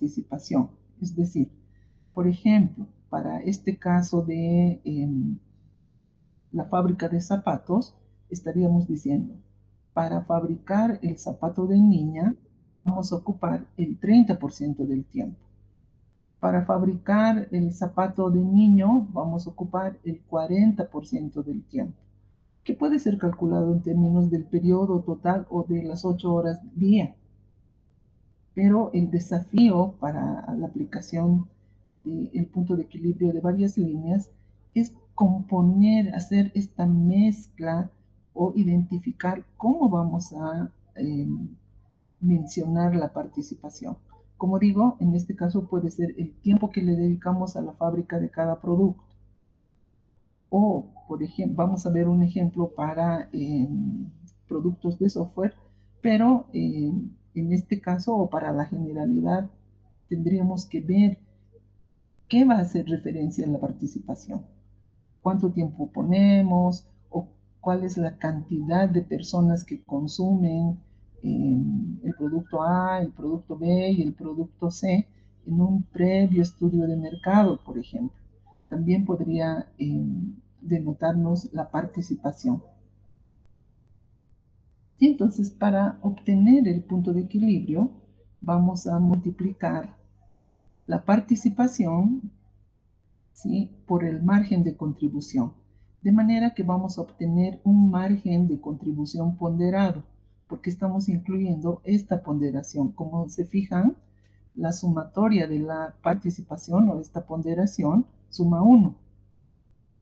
participación. Es decir, por ejemplo, para este caso de la fábrica de zapatos, estaríamos diciendo, para fabricar el zapato de niña, vamos a ocupar el 30% del tiempo. Para fabricar el zapato de niño, vamos a ocupar el 40% del tiempo, que puede ser calculado en términos del periodo total o de las 8 horas día. Pero el desafío para la aplicación del punto de equilibrio de varias líneas es componer, hacer esta mezcla o identificar cómo vamos a mencionar la participación. Como digo, en este caso puede ser el tiempo que le dedicamos a la fábrica de cada producto. O, por ejemplo, vamos a ver un ejemplo para productos de software, pero en este caso o para la generalidad tendríamos que ver qué va a hacer referencia en la participación, cuánto tiempo ponemos o cuál es la cantidad de personas que consumen el producto A, el producto B y el producto C en un previo estudio de mercado, por ejemplo. También podría denotarnos la participación. Y entonces, para obtener el punto de equilibrio, vamos a multiplicar la participación, ¿sí?, por el margen de contribución. De manera que vamos a obtener un margen de contribución ponderado, porque estamos incluyendo esta ponderación. Como se fijan, la sumatoria de la participación o esta ponderación suma 1.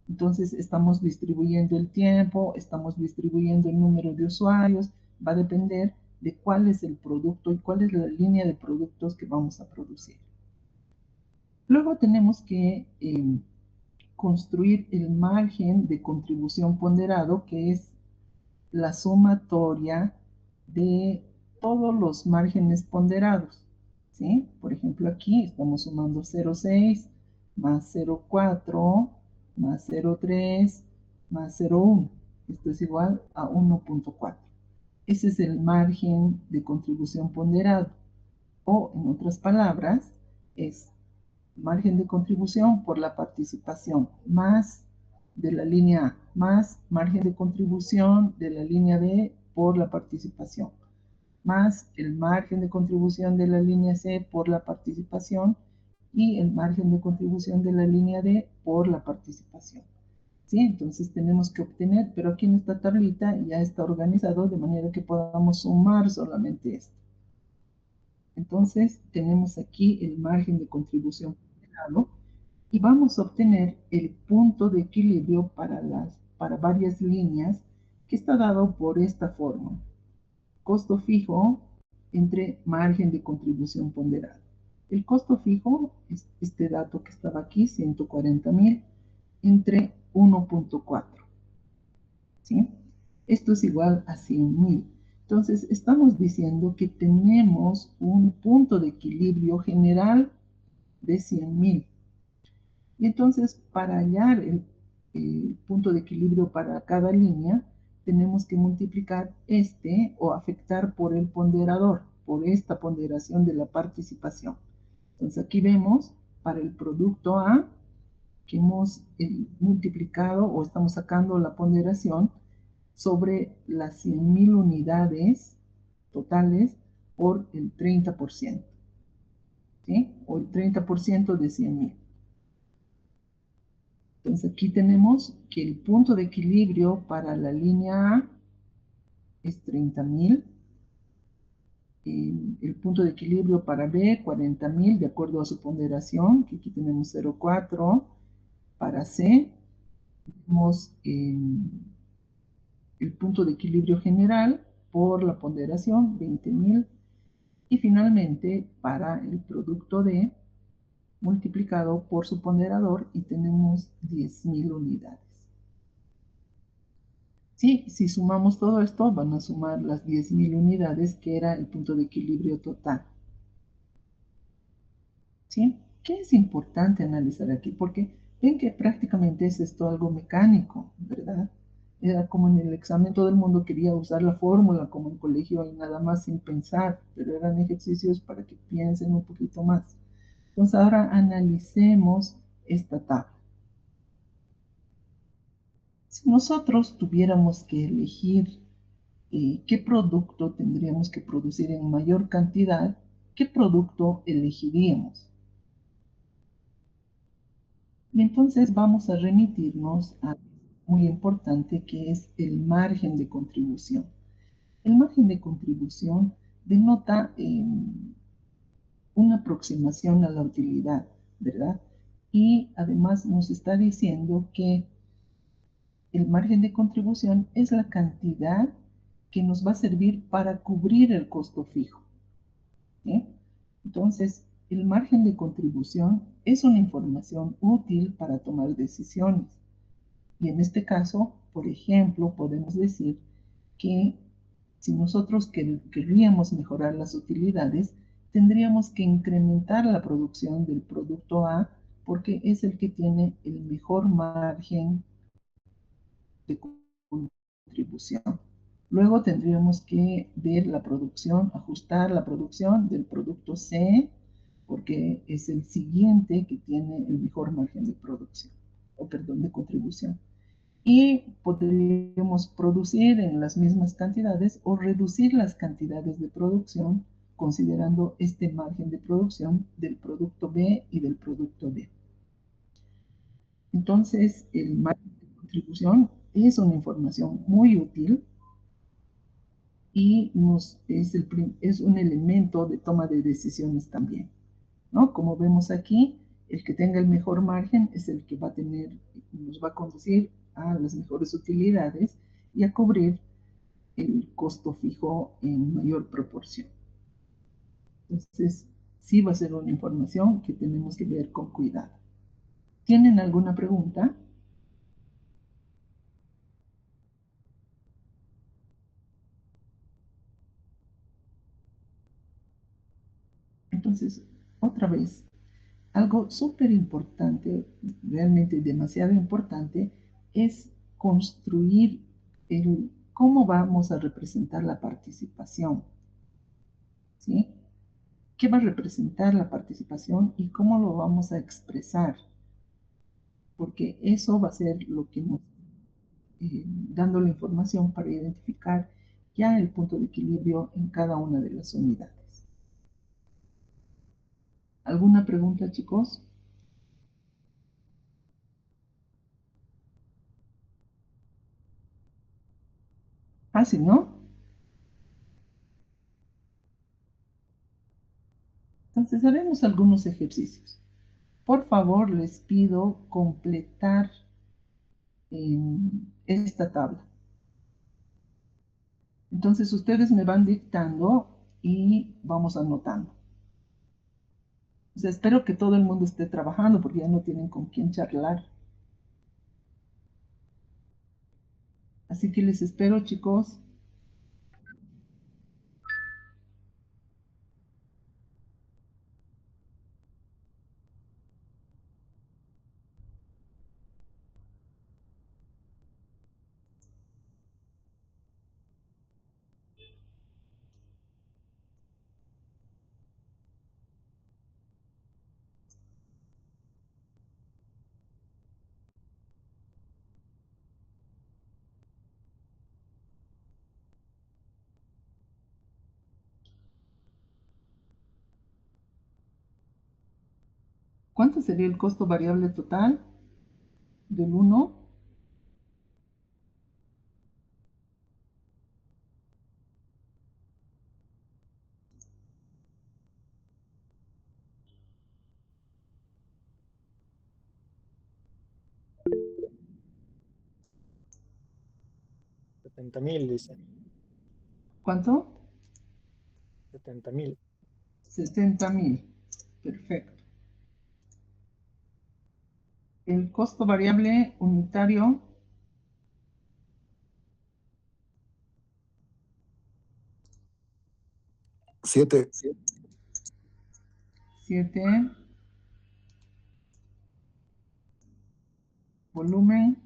Entonces estamos distribuyendo el tiempo, estamos distribuyendo el número de usuarios, va a depender de cuál es el producto y cuál es la línea de productos que vamos a producir. Luego tenemos que construir el margen de contribución ponderado, que es la sumatoria de todos los márgenes ponderados, ¿sí? Por ejemplo, aquí estamos sumando 0,6 más 0,4 más 0,3 más 0,1. Esto es igual a 1,4. Ese es el margen de contribución ponderado. O, en otras palabras, es margen de contribución por la participación más de la línea A, más margen de contribución de la línea B por la participación, más el margen de contribución de la línea C por la participación y el margen de contribución de la línea D por la participación. ¿Sí? Entonces tenemos que obtener, pero aquí en esta tablita ya está organizado de manera que podamos sumar solamente esto. Entonces tenemos aquí el margen de contribución ponderado y vamos a obtener el punto de equilibrio para varias líneas, que está dado por esta forma: costo fijo entre margen de contribución ponderado. El costo fijo es este dato que estaba aquí, 140.000 entre 1,4. ¿Sí? Esto es igual a 100.000. Entonces, estamos diciendo que tenemos un punto de equilibrio general de 100.000. Y entonces, para hallar el punto de equilibrio para cada línea, tenemos que multiplicar este o afectar por el ponderador, por esta ponderación de la participación. Entonces, aquí vemos para el producto A que hemos multiplicado o estamos sacando la ponderación sobre las 100.000 unidades totales por el 30%, ¿sí? O el 30% de 100.000. Entonces aquí tenemos que el punto de equilibrio para la línea A es 30.000. El punto de equilibrio para B, 40.000, de acuerdo a su ponderación, que aquí tenemos 0,4. Para C, tenemos el punto de equilibrio general por la ponderación, 20.000. Y finalmente, para el producto D, multiplicado por su ponderador, y tenemos 10.000 unidades. Sí, si sumamos todo esto, van a sumar las 10.000 unidades, que era el punto de equilibrio total. ¿Sí? ¿Qué es importante analizar aquí? Porque ven que prácticamente es esto algo mecánico, ¿verdad? Era como en el examen, todo el mundo quería usar la fórmula como en colegio y nada más sin pensar, pero eran ejercicios para que piensen un poquito más. Entonces ahora analicemos esta tabla. Si nosotros tuviéramos que elegir qué producto tendríamos que producir en mayor cantidad, ¿qué producto elegiríamos? Y entonces vamos a remitirnos a algo muy importante que es el margen de contribución. El margen de contribución denota una aproximación a la utilidad, ¿verdad? Y además nos está diciendo que el margen de contribución es la cantidad que nos va a servir para cubrir el costo fijo. ¿Sí? Entonces, el margen de contribución es una información útil para tomar decisiones. Y en este caso, por ejemplo, podemos decir que si nosotros querríamos mejorar las utilidades, tendríamos que incrementar la producción del producto A porque es el que tiene el mejor margen de contribución. Luego tendríamos que ver la producción, ajustar la producción del producto C, porque es el siguiente que tiene el mejor margen de producción, o perdón, de contribución. Y podríamos producir en las mismas cantidades o reducir las cantidades de producción considerando este margen de producción del producto B y del producto D. Entonces, el margen de contribución es una información muy útil y es un elemento de toma de decisiones también, ¿no? Como vemos aquí, el que tenga el mejor margen es el que va a tener, nos va a conducir a las mejores utilidades y a cubrir el costo fijo en mayor proporción. Entonces, sí va a ser una información que tenemos que ver con cuidado. ¿Tienen alguna pregunta? Entonces, otra vez, algo súper importante, realmente demasiado importante, es construir cómo vamos a representar la participación, ¿sí? ¿Qué va a representar la participación y cómo lo vamos a expresar? Porque eso va a ser lo que nos dando la información para identificar ya el punto de equilibrio en cada una de las unidades. ¿Alguna pregunta, chicos? Fácil, ¿no? Entonces haremos algunos ejercicios. Por favor, les pido completar esta tabla. Entonces ustedes me van dictando y vamos anotando. O sea, espero que todo el mundo esté trabajando porque ya no tienen con quién charlar. Así que les espero, chicos. ¿Cuánto sería el costo variable total del 1? 70.000, dice. ¿Cuánto? 70.000. 60.000. Perfecto. El costo variable unitario, 7. 7. Volumen,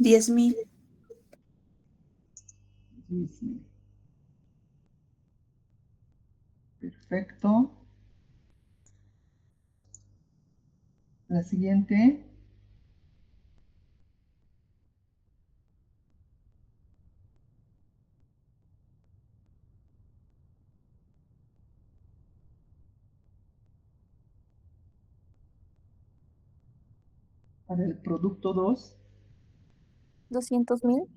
10.000. 10.000. Perfecto. La siguiente. Para el producto 2. 200.000.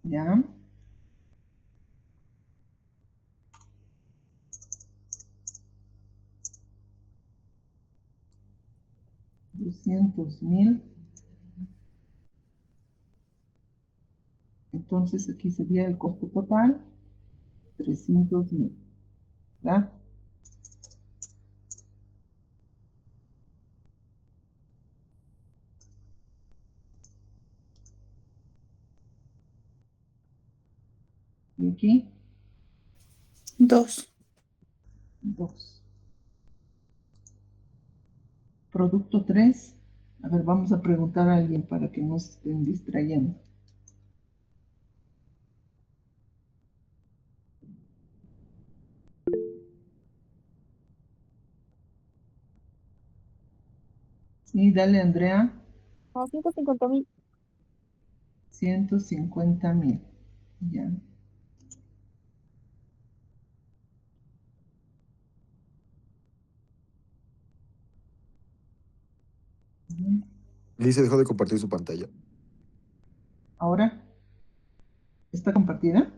Ya. $200.000. Entonces aquí sería el costo total, 300.000. ¿Verdad? Y aquí, 2. 2. Producto 3. A ver, vamos a preguntar a alguien para que no se estén distrayendo. Sí, dale, Andrea. No, 150.000. 150.000. Ya. Lice dejó de compartir su pantalla. Ahora, ¿está compartida?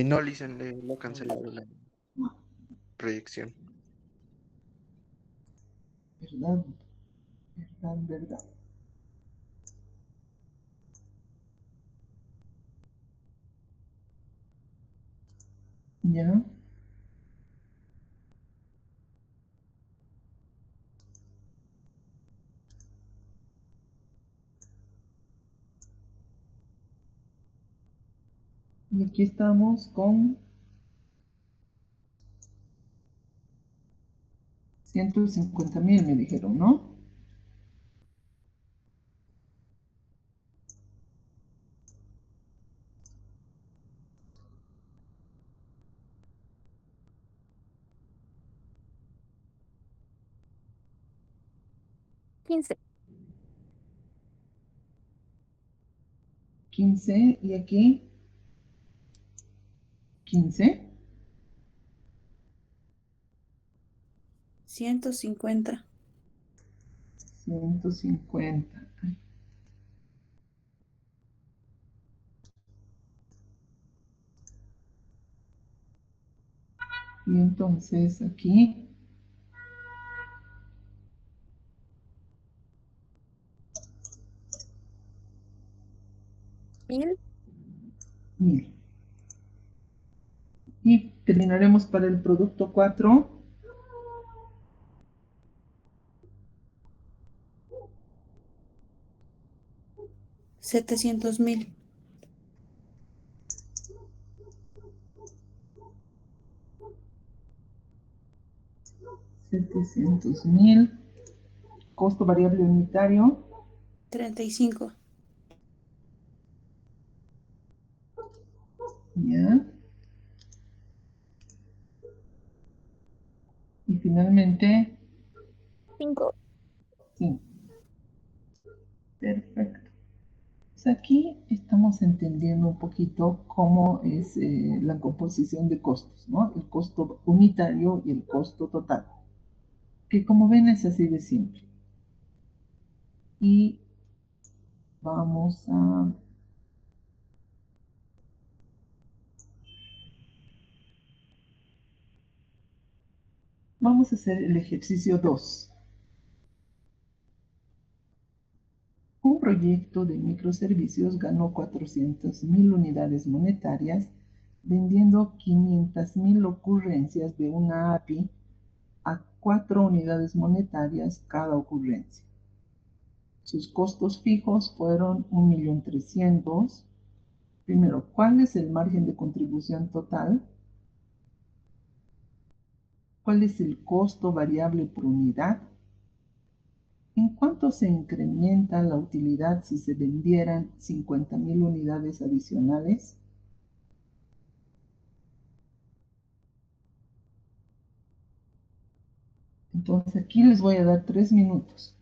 No, Listen, le ha cancelado la proyección. ¿Verdad? ¿Verdad? ¿Verdad? Ya. Y aquí estamos con 150.000, me dijeron, ¿no? $15. 15 y aquí 15. 150. 150. Y entonces aquí $1.000. 1.000. Y terminaremos para el producto 4. 700.000. 700.000. Costo variable unitario. 35. Ya. Y finalmente 5. 5. Perfecto. Pues aquí estamos entendiendo un poquito cómo es la composición de costos, ¿no? El costo unitario y el costo total, que como ven es así de simple. Y vamos a hacer el ejercicio 2. Un proyecto de microservicios ganó 400.000 unidades monetarias vendiendo 500.000 ocurrencias de una API a 4 unidades monetarias cada ocurrencia. Sus costos fijos fueron 1.300.000. Primero, ¿cuál es el margen de contribución total? ¿Cuál es el costo variable por unidad? ¿En cuánto se incrementa la utilidad si se vendieran 50.000 unidades adicionales? Entonces aquí les voy a dar 3 minutos.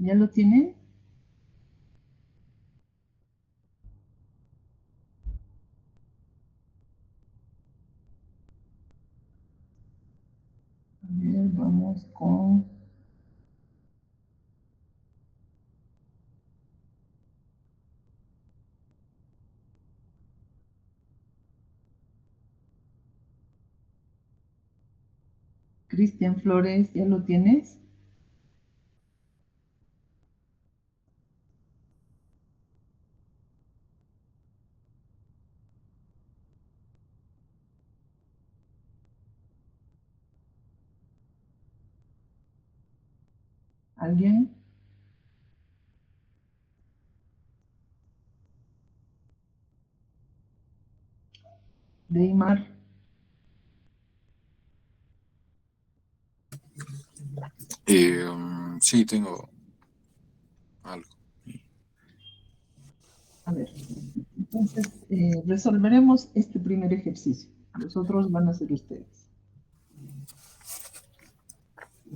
¿Ya lo tienen? A ver, vamos con... Cristian Flores, ¿ya lo tienes? ¿Alguien? Deimar. Sí, tengo algo. A ver, entonces resolveremos este primer ejercicio. Los otros van a ser ustedes.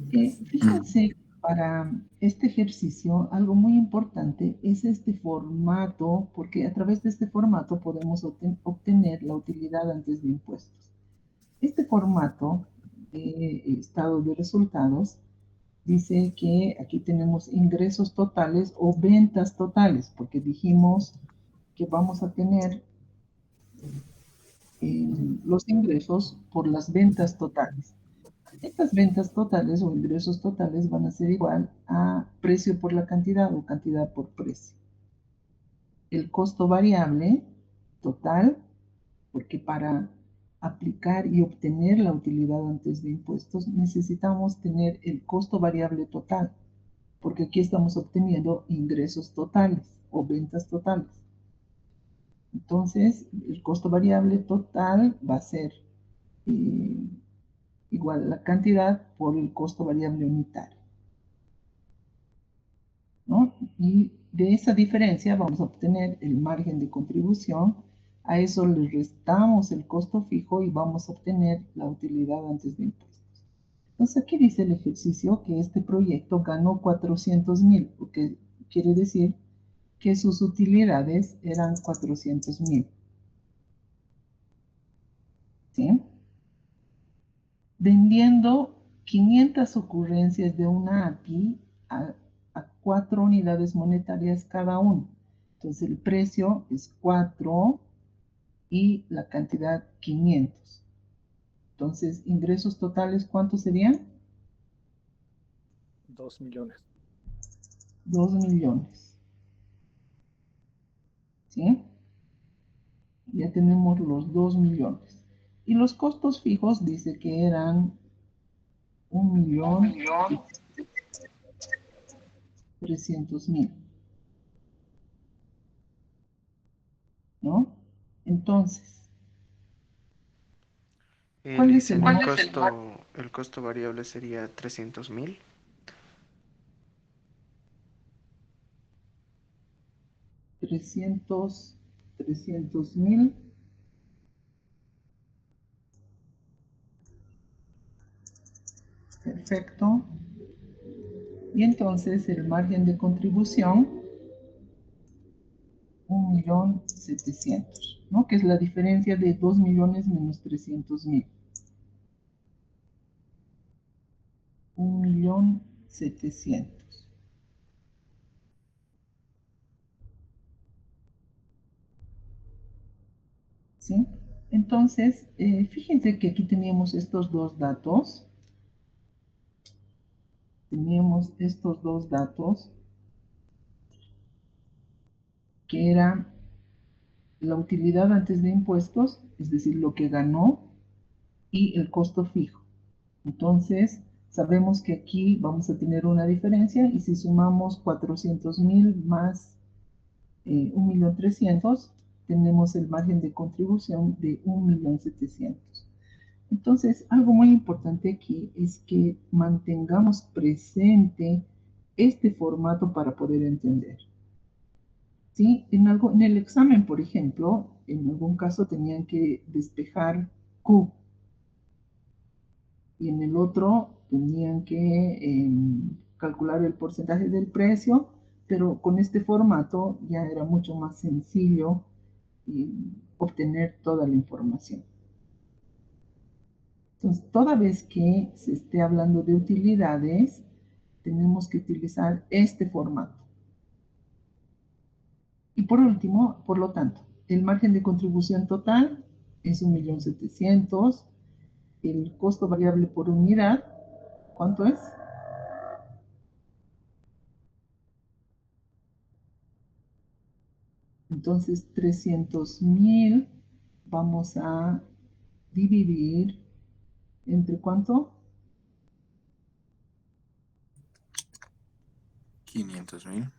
Fíjense, para este ejercicio, algo muy importante es este formato, porque a través de este formato podemos obtener la utilidad antes de impuestos. Este formato de estado de resultados dice que aquí tenemos ingresos totales o ventas totales, porque dijimos que vamos a tener los ingresos por las ventas totales. Estas ventas totales o ingresos totales van a ser igual a precio por la cantidad o cantidad por precio. El costo variable total, porque para aplicar y obtener la utilidad antes de impuestos necesitamos tener el costo variable total, porque aquí estamos obteniendo ingresos totales o ventas totales. Entonces, el costo variable total va a ser igual a la cantidad por el costo variable unitario, ¿no? Y de esa diferencia vamos a obtener el margen de contribución. A eso le restamos el costo fijo y vamos a obtener la utilidad antes de impuestos. Entonces aquí dice el ejercicio que este proyecto ganó 400.000, lo que quiere decir que sus utilidades eran 400.000. ¿Sí? Vendiendo 500 ocurrencias de una API a 4 unidades monetarias cada uno. Entonces el precio es 4 y la cantidad 500. Entonces, ingresos totales, ¿cuántos serían? 2 millones. 2 millones. ¿Sí? Ya tenemos los 2 millones. Y los costos fijos dice que eran 1.300.000. ¿No? Entonces, ¿cuál es el Dicen margen? el costo variable sería 300.000. 300.000. Perfecto. Y entonces el margen de contribución, 1.700.000, ¿no? Que es la diferencia de 2 millones menos 300.000. 1.700.000. ¿Sí? Entonces, fíjense que aquí teníamos estos dos datos. Teníamos estos dos datos, que era la utilidad antes de impuestos, es decir, lo que ganó, y el costo fijo. Entonces, sabemos que aquí vamos a tener una diferencia y si sumamos 400.000 más 1.300.000, tenemos el margen de contribución de 1.700.000. Entonces, algo muy importante aquí es que mantengamos presente este formato para poder entender. ¿Sí? En el examen, por ejemplo, en algún caso tenían que despejar Q y en el otro tenían que calcular el porcentaje del precio, pero con este formato ya era mucho más sencillo obtener toda la información. Entonces, toda vez que se esté hablando de utilidades, tenemos que utilizar este formato. Y por último, por lo tanto, el margen de contribución total es 1.700.000. El costo variable por unidad, ¿cuánto es? Entonces, 300.000 vamos a dividir entre ¿cuánto? 500.000.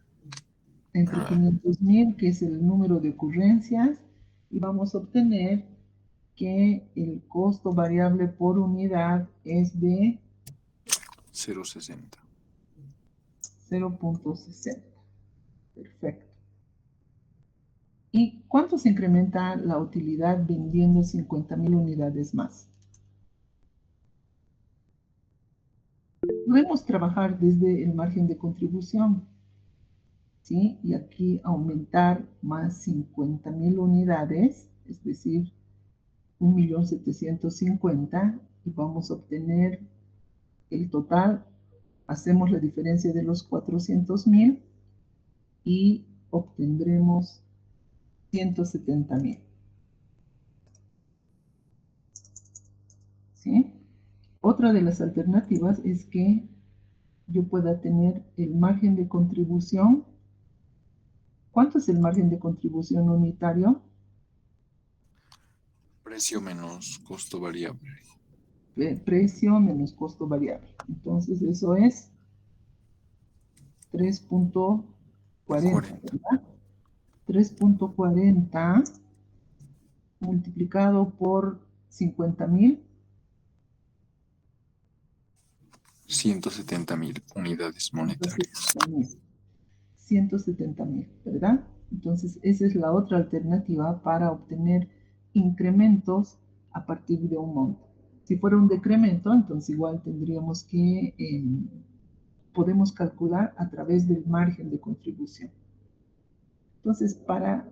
Entre 500.000, que es el número de ocurrencias, y vamos a obtener que el costo variable por unidad es de 0.60. 0.60. Perfecto. ¿Y cuánto se incrementa la utilidad vendiendo 50.000 unidades más? Podemos trabajar desde el margen de contribución, ¿sí? Y aquí aumentar más 50.000 unidades, es decir, 1.750.000, y vamos a obtener el total. Hacemos la diferencia de los 400.000 y obtendremos 170.000. ¿Sí? Otra de las alternativas es que yo pueda tener el margen de contribución. ¿Cuánto es el margen de contribución unitario? Precio menos costo variable. Precio menos costo variable. Entonces eso es 3.40, 40. ¿verdad? 3.40 multiplicado por 50.000. 170.000 unidades monetarias. 170.000, ¿verdad? Entonces, esa es la otra alternativa para obtener incrementos a partir de un monto. Si fuera un decremento, entonces igual tendríamos que, podemos calcular a través del margen de contribución. Entonces, para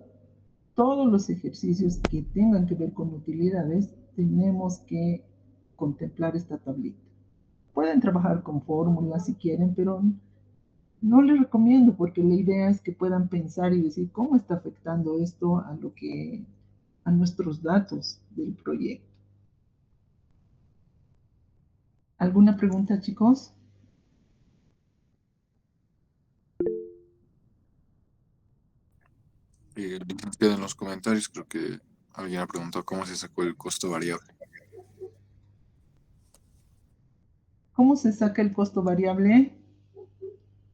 todos los ejercicios que tengan que ver con utilidades, tenemos que contemplar esta tablita. Pueden trabajar con fórmulas si quieren, pero no les recomiendo, porque la idea es que puedan pensar y decir cómo está afectando esto a nuestros datos del proyecto. ¿Alguna pregunta, chicos? Queda en los comentarios, creo que alguien ha preguntado cómo se sacó el costo variable. ¿Cómo se saca el costo variable?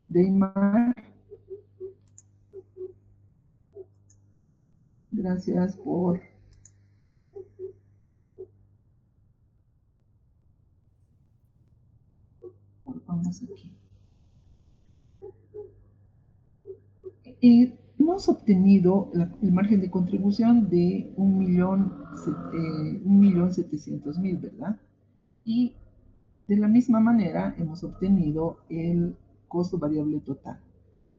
Deimar. Gracias por... Vamos aquí. Hemos obtenido el margen de contribución de 1.700.000, ¿verdad? Y de la misma manera hemos obtenido el costo variable total.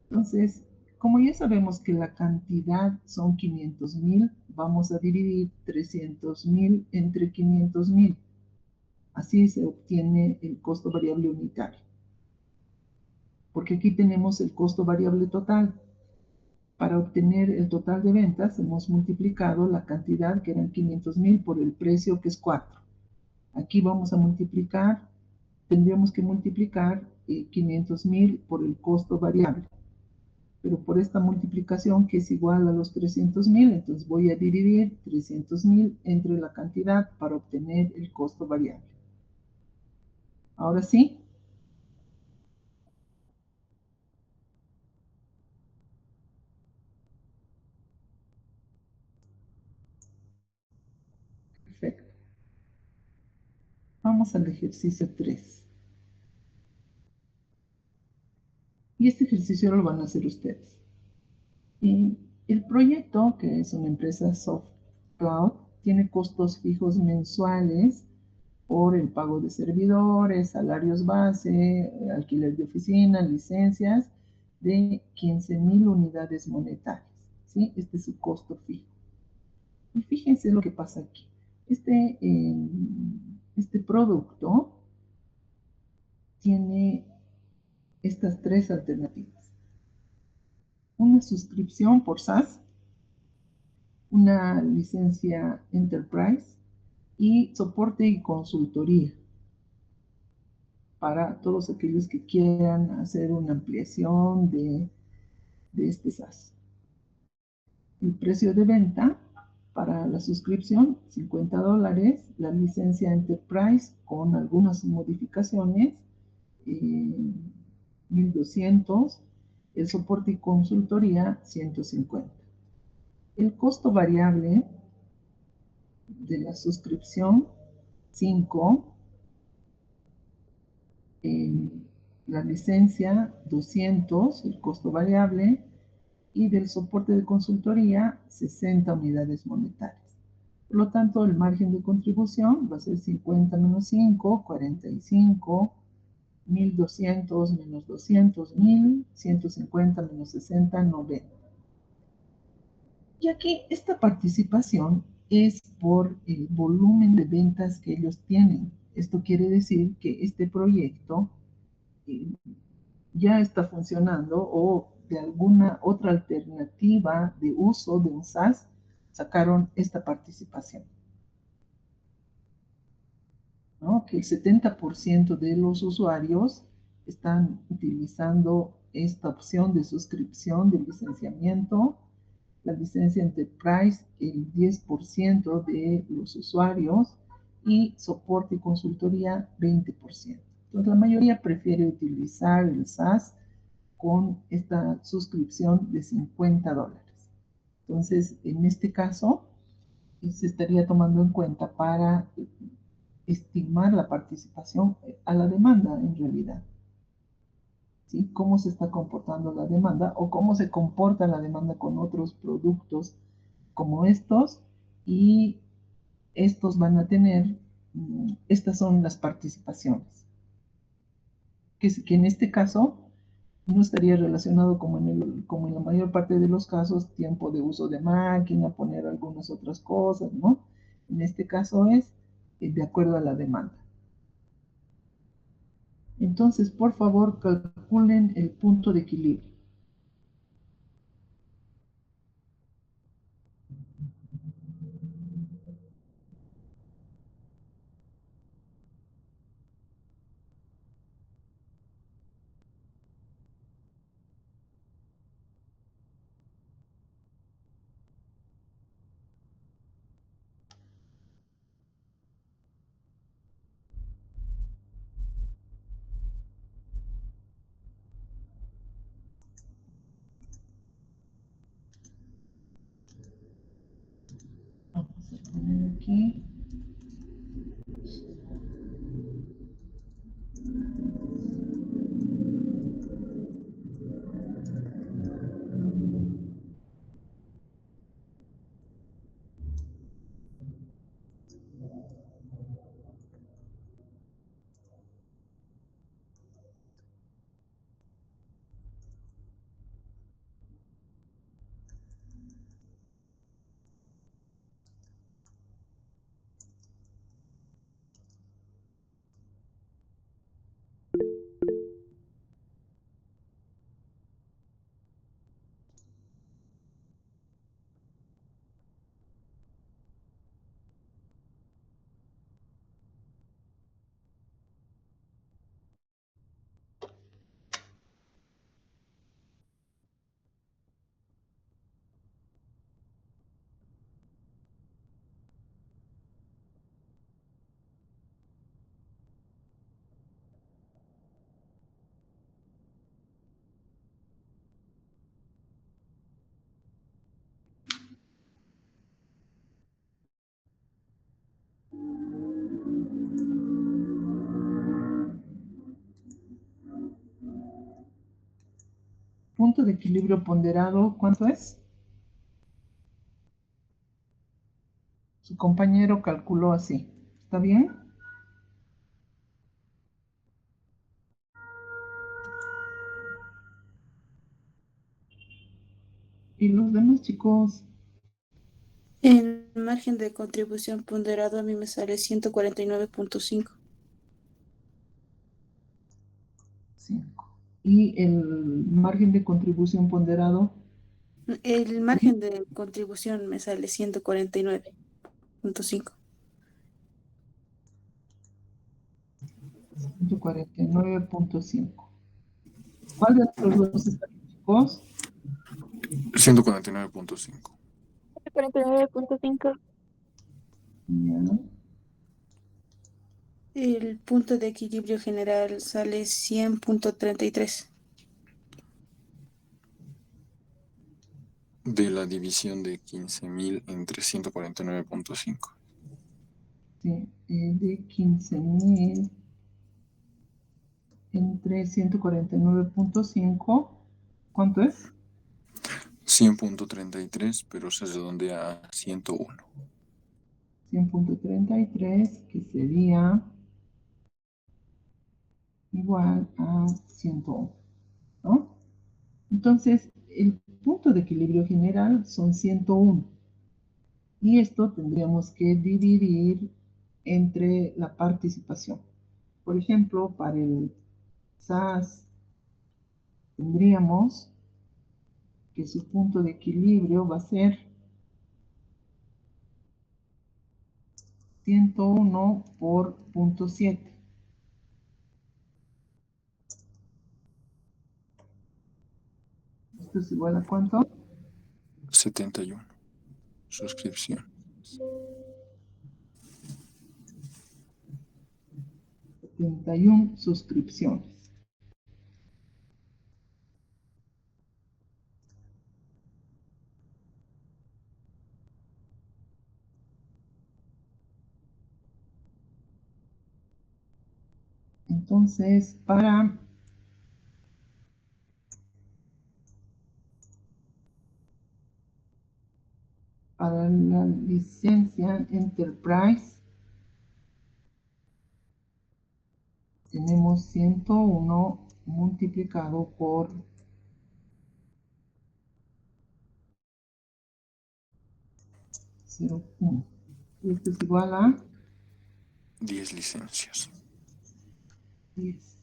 Entonces, como ya sabemos que la cantidad son 500.000, vamos a dividir 300.000 entre 500.000. Así se obtiene el costo variable unitario. Porque aquí tenemos el costo variable total. Para obtener el total de ventas, hemos multiplicado la cantidad, que eran 500.000, por el precio, que es 4. Aquí vamos a multiplicar, tendríamos que multiplicar 500.000 por el costo variable. Pero por esta multiplicación, que es igual a los 300.000, entonces voy a dividir 300.000 entre la cantidad para obtener el costo variable. Ahora sí. Perfecto. Vamos al ejercicio 3. Y este ejercicio lo van a hacer ustedes. El proyecto, que es una empresa soft cloud, tiene costos fijos mensuales por el pago de servidores, salarios base, alquiler de oficina, licencias, de 15.000 unidades monetarias, ¿sí? Este es su costo fijo. Y fíjense lo que pasa aquí. Este producto tiene estas tres alternativas. Una suscripción por SaaS, una licencia Enterprise y soporte y consultoría para todos aquellos que quieran hacer una ampliación de este SaaS. El precio de venta para la suscripción, $50, la licencia Enterprise con algunas modificaciones, 1.200, el soporte y consultoría, 150. El costo variable de la suscripción, 5, la licencia, 200, el costo variable, y del soporte de consultoría, 60 unidades monetarias. Por lo tanto, el margen de contribución va a ser 50 menos 5, 45, 1.200 menos 200, 1.000, 150 menos 60, 90. Y aquí esta participación es por el volumen de ventas que ellos tienen. Esto quiere decir que este proyecto ya está funcionando o de alguna otra alternativa de uso de un SaaS sacaron esta participación, ¿no? Que el 70% de los usuarios están utilizando esta opción de suscripción de licenciamiento, la licencia Enterprise, el 10% de los usuarios, y soporte y consultoría, 20%. Entonces, la mayoría prefiere utilizar el SaaS con esta suscripción de $50. Entonces, en este caso, se estaría tomando en cuenta para estimar la participación a la demanda en realidad. ¿Sí? Cómo se está comportando la demanda o cómo se comporta la demanda con otros productos como estos, y estos van a tener, estas son las participaciones, que en este caso no estaría relacionado como en la mayor parte de los casos, tiempo de uso de máquina, poner algunas otras cosas, ¿no? En este caso es de acuerdo a la demanda. Entonces, por favor, calculen el punto de equilibrio. Vamos a poner aquí. Punto de equilibrio ponderado, ¿cuánto es? Su compañero calculó así. ¿Está bien? chicos? El margen de contribución ponderado a mí me sale 149.5. 5. Y el margen de contribución ponderado, El margen de contribución me sale 149.5. 149.5. ¿Cuál de los dos está bien, chicos? 149.5. 49.5. Ya. El punto de equilibrio general sale 100.33. De la división de 15.000 entre 149.5. Sí, de 15.000 entre 149.5. ¿Cuánto es? 100.33, pero se redondea a 101. 100.33, que sería igual a 101, ¿no? Entonces, el punto de equilibrio general son 101. Y esto tendríamos que dividir entre la participación. Por ejemplo, para el SAS tendríamos que su punto de equilibrio va a ser 101 por 0.7. ¿Esto es igual a cuánto? 71. Suscripción. 71 suscripciones. Entonces, para la licencia Enterprise tenemos 101 multiplicado por 0.1. Esto es igual a 10 licencias. 10.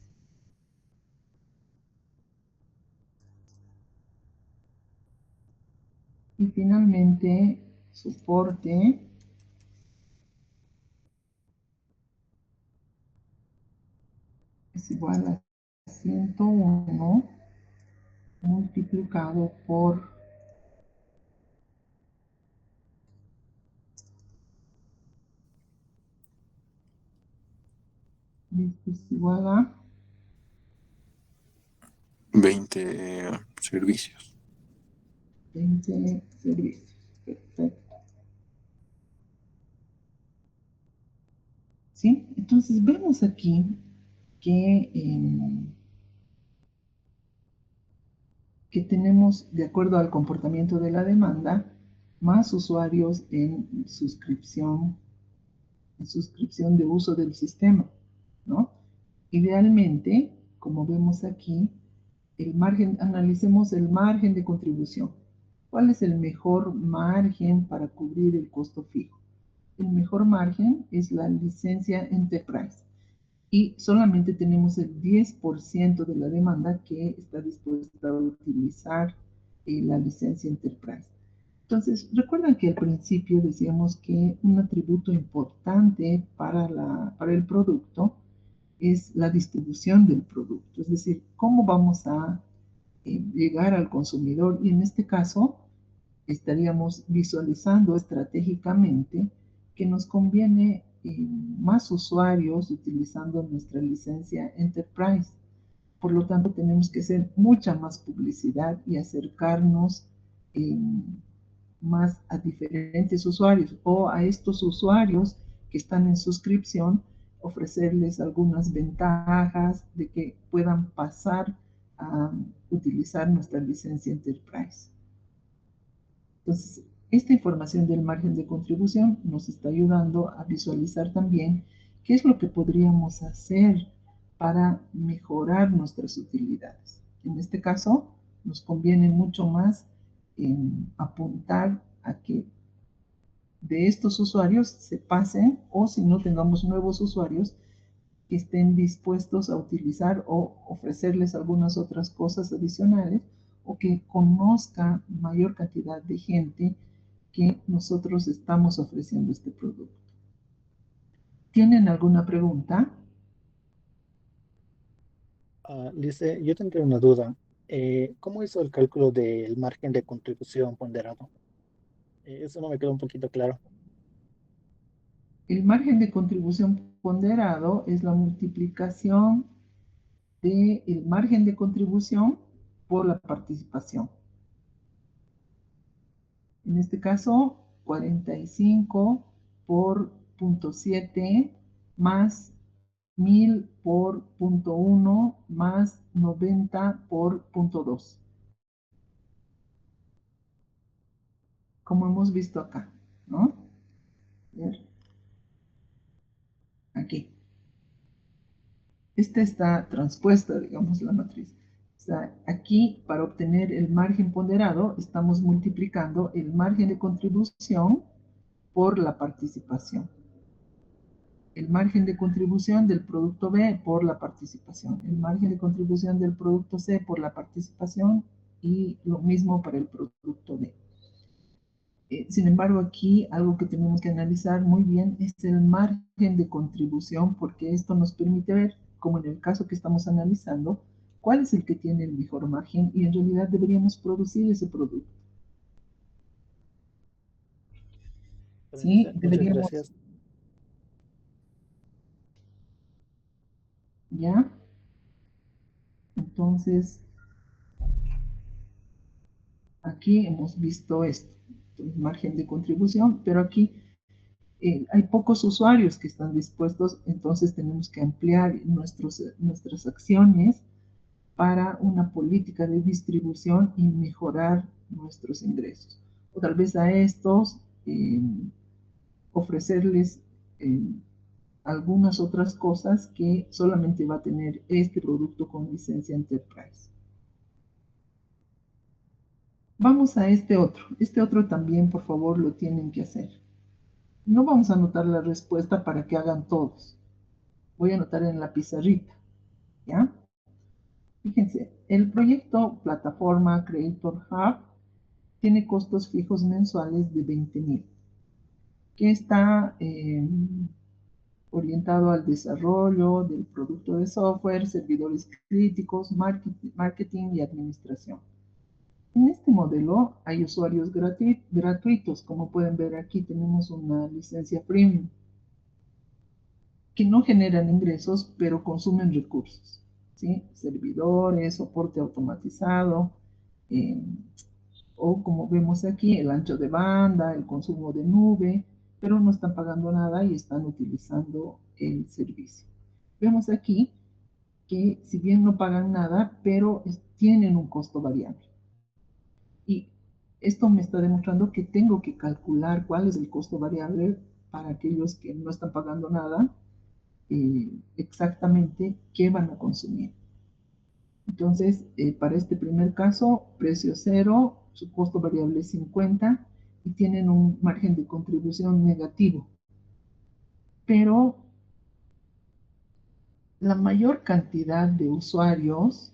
Y finalmente, soporte es igual a 101 multiplicado por 10 es igual a 20 servicios. 20 servicios. Perfecto. ¿Sí? Entonces vemos aquí que tenemos, de acuerdo al comportamiento de la demanda, más usuarios en suscripción de uso del sistema, ¿no? Idealmente, como vemos aquí, analicemos el margen de contribución. ¿Cuál es el mejor margen para cubrir el costo fijo? El mejor margen es la licencia Enterprise y solamente tenemos el 10% de la demanda que está dispuesta a utilizar la licencia Enterprise. Entonces, recuerdan que al principio decíamos que un atributo importante para el producto es la distribución del producto, es decir, cómo vamos a llegar al consumidor y en este caso estaríamos visualizando estratégicamente que nos conviene más usuarios utilizando nuestra licencia Enterprise. Por lo tanto, tenemos que hacer mucha más publicidad y acercarnos eh, más a diferentes usuarios o a estos usuarios que están en suscripción, ofrecerles algunas ventajas de que puedan pasar a utilizar nuestra licencia Enterprise. Entonces, esta información del margen de contribución nos está ayudando a visualizar también qué es lo que podríamos hacer para mejorar nuestras utilidades. En este caso, nos conviene mucho más apuntar a que de estos usuarios se pasen, o si no tengamos nuevos usuarios que estén dispuestos a utilizar o ofrecerles algunas otras cosas adicionales, o que conozca mayor cantidad de gente que nosotros estamos ofreciendo este producto. ¿Tienen alguna pregunta? Liz, yo tendría una duda. ¿Cómo hizo el cálculo del margen de contribución ponderado? Eso no me quedó un poquito claro. El margen de contribución ponderado es la multiplicación del margen de contribución por la participación. En este caso, 45 por 0.7 más 1000 por 0.1 más 90 por 0.2. Como hemos visto acá, ¿no? Aquí. Esta está transpuesta, digamos, la matriz. O sea, aquí, para obtener el margen ponderado, estamos multiplicando el margen de contribución por la participación. El margen de contribución del producto B por la participación. El margen de contribución del producto C por la participación, y lo mismo para el producto D. Sin embargo, aquí algo que tenemos que analizar muy bien es el margen de contribución, porque esto nos permite ver, como en el caso que estamos analizando, cuál es el que tiene el mejor margen, y en realidad deberíamos producir ese producto. ¿Sí? Muchas Deberíamos, gracias. ¿ya? Entonces, aquí hemos visto esto, el margen de contribución, pero aquí hay pocos usuarios que están dispuestos, entonces tenemos que ampliar nuestras acciones para una política de distribución y mejorar nuestros ingresos. O tal vez a estos ofrecerles algunas otras cosas que solamente va a tener este producto con licencia Enterprise. Vamos a este otro. Este otro también, por favor, lo tienen que hacer. No vamos a anotar la respuesta para que hagan todos. Voy a anotar en la pizarrita, ¿ya? Fíjense, el proyecto Plataforma Creator Hub tiene costos fijos mensuales de 20,000, que está orientado al desarrollo del producto de software, servidores críticos, marketing y administración. En este modelo hay usuarios gratuitos. Como pueden ver aquí, tenemos una licencia premium que no generan ingresos, pero consumen recursos, ¿sí? Servidores, soporte automatizado, eh, o como vemos aquí, el ancho de banda, el consumo de nube, pero no están pagando nada y están utilizando el servicio. Vemos aquí que si bien no pagan nada, pero tienen un costo variable. Y esto me está demostrando que tengo que calcular cuál es el costo variable para aquellos que no están pagando nada, exactamente qué van a consumir. Entonces, para este primer caso, precio cero, su costo variable es 50 y tienen un margen de contribución negativo. Pero la mayor cantidad de usuarios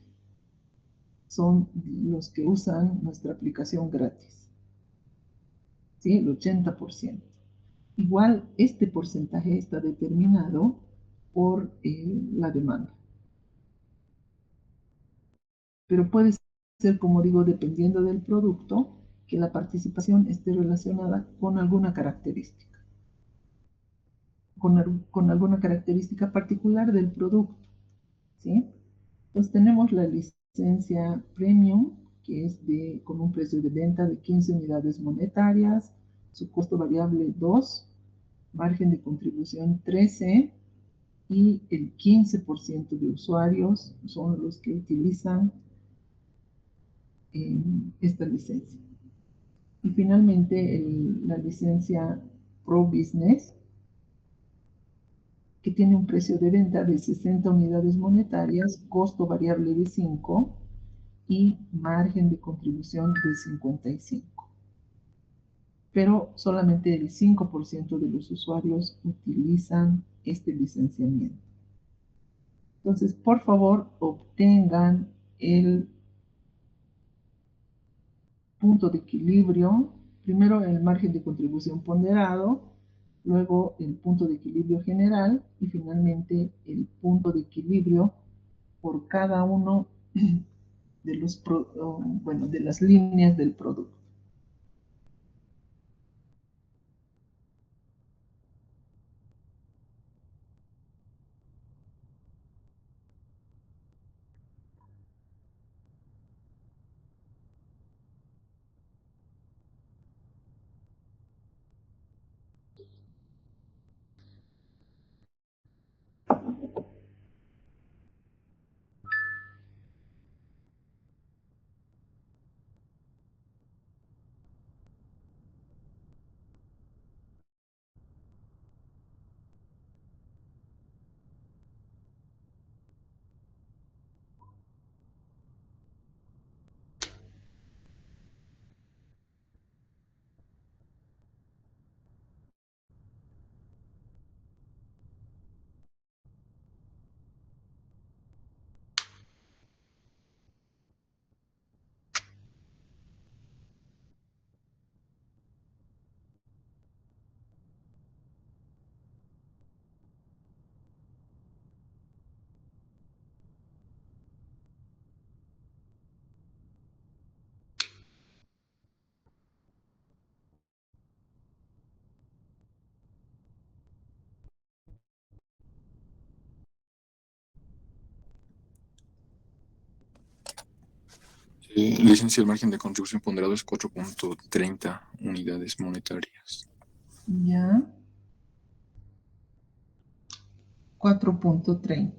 son los que usan nuestra aplicación gratis, ¿sí? El 80%. Igual, este porcentaje está determinado por la demanda. Pero puede ser, como digo, dependiendo del producto, que la participación esté relacionada con alguna característica, con alguna característica particular del producto, ¿sí? Entonces tenemos la licencia premium, que es con un precio de venta de 15 unidades monetarias, su costo variable 2, margen de contribución 13, y el 15% de usuarios son los que utilizan esta licencia. Y finalmente la licencia Pro Business, que tiene un precio de venta de 60 unidades monetarias, costo variable de 5, y margen de contribución de 55. Pero solamente el 5% de los usuarios utilizan este licenciamiento. Entonces, por favor, obtengan el punto de equilibrio, primero el margen de contribución ponderado, luego el punto de equilibrio general y finalmente el punto de equilibrio por cada uno de los bueno, de las líneas del producto. Licencia, el margen de contribución ponderado es 4.30 unidades monetarias. Ya. 4.30.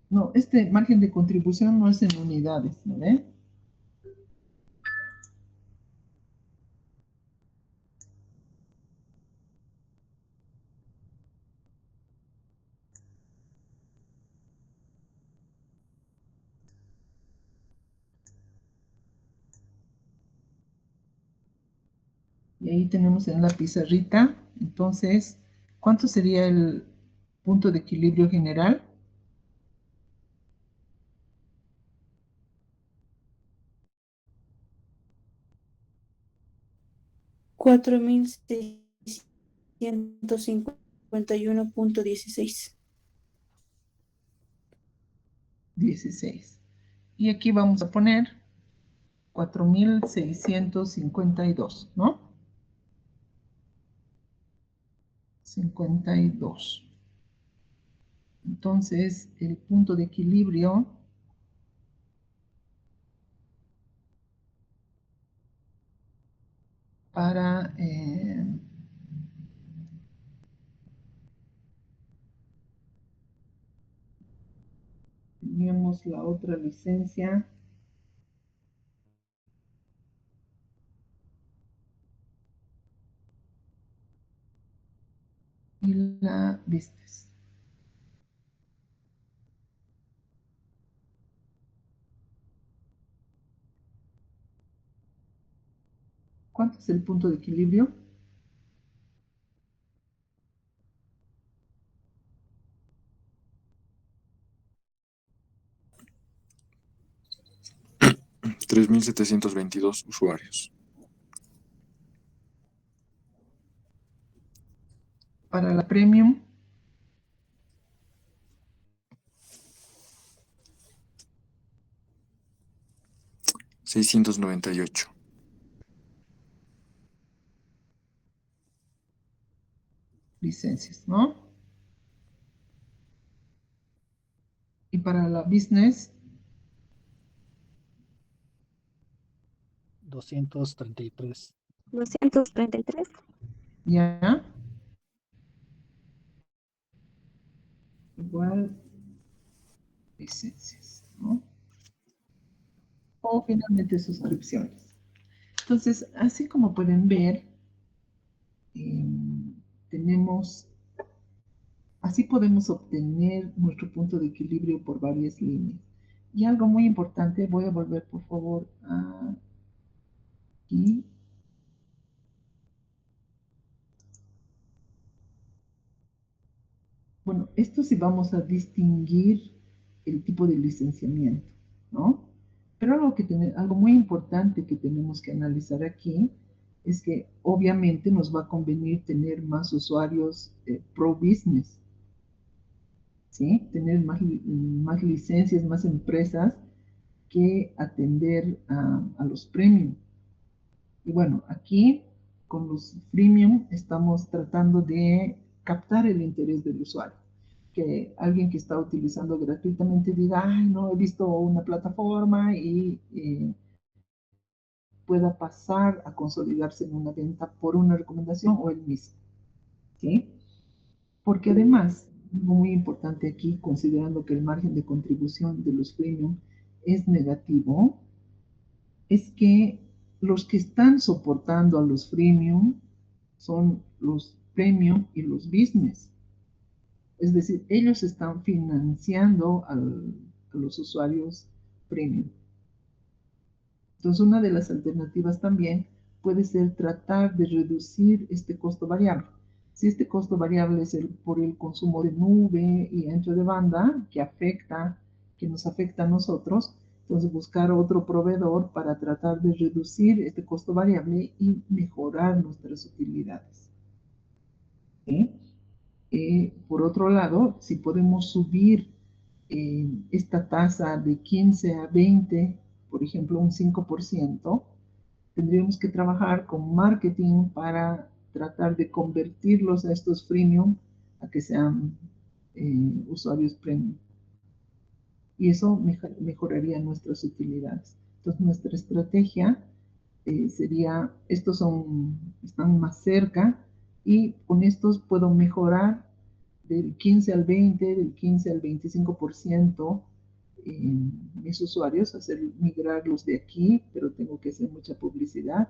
No, este margen de contribución no es en unidades, ¿no ve? Y ahí tenemos en la pizarrita, entonces, ¿cuánto sería el punto de equilibrio general? 4.651.16. 16. Y aquí vamos a poner 4.652, ¿no? 52. Entonces, el punto de equilibrio para teníamos la otra licencia y la business. ¿Cuánto es el punto de equilibrio? Mm, 3.722 usuarios. Para la premium, 698. licencias, ¿no? Y para la business, 233. 233. ya, igual licencias, ¿no? O finalmente suscripciones. Entonces, así como pueden ver, tenemos, así podemos obtener nuestro punto de equilibrio por varias líneas. Y algo muy importante, voy a volver por favor aquí. Bueno, esto sí vamos a distinguir el tipo de licenciamiento, ¿no? Pero algo muy importante que tenemos que analizar aquí es que obviamente nos va a convenir tener más usuarios pro business, ¿sí? Tener más licencias, más empresas que atender a los premium. Y bueno, aquí con los freemium estamos tratando de captar el interés del usuario. Que alguien que está utilizando gratuitamente diga, ay, no, he visto una plataforma y pueda pasar a consolidarse en una venta por una recomendación o el mismo. ¿Sí? Porque además, muy importante aquí, considerando que el margen de contribución de los freemium es negativo, es que los que están soportando a los freemium son los premium y los business. Es decir, ellos están financiando a los usuarios premium. Entonces, una de las alternativas también puede ser tratar de reducir este costo variable. Si este costo variable es por el consumo de nube y ancho de banda, que nos afecta a nosotros, entonces buscar otro proveedor para tratar de reducir este costo variable y mejorar nuestras utilidades. ¿Sí? Por otro lado, si podemos subir esta tasa de 15 a 20, por ejemplo, un 5%, tendríamos que trabajar con marketing para tratar de convertirlos a estos freemium a que sean usuarios premium. Y eso mejoraría nuestras utilidades. Entonces, nuestra estrategia sería, están más cerca y con estos puedo mejorar del 15 al 20, del 15 al 25% mis usuarios, hacer migrarlos de aquí, pero tengo que hacer mucha publicidad.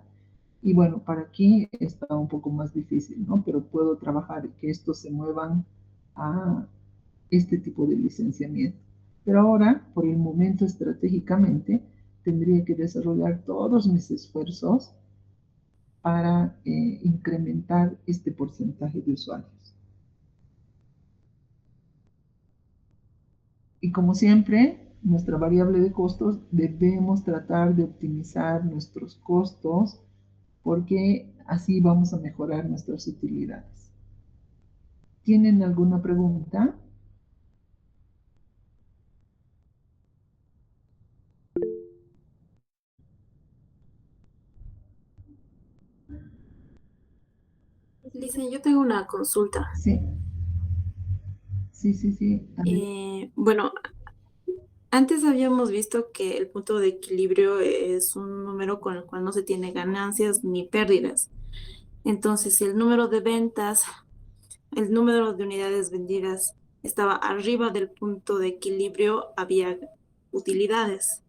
Y bueno, para aquí está un poco más difícil, ¿no? Pero puedo trabajar que estos se muevan a este tipo de licenciamiento. Pero ahora, por el momento estratégicamente, tendría que desarrollar todos mis esfuerzos para incrementar este porcentaje de usuarios. Y como siempre, nuestra variable de costos, debemos tratar de optimizar nuestros costos porque así vamos a mejorar nuestras utilidades. ¿Tienen alguna pregunta? Lisa, yo tengo una consulta. Sí, sí. Bueno, antes habíamos visto que el punto de equilibrio es un número con el cual no se tiene ganancias ni pérdidas. Entonces, si el número de ventas, el número de unidades vendidas estaba arriba del punto de equilibrio, había utilidades.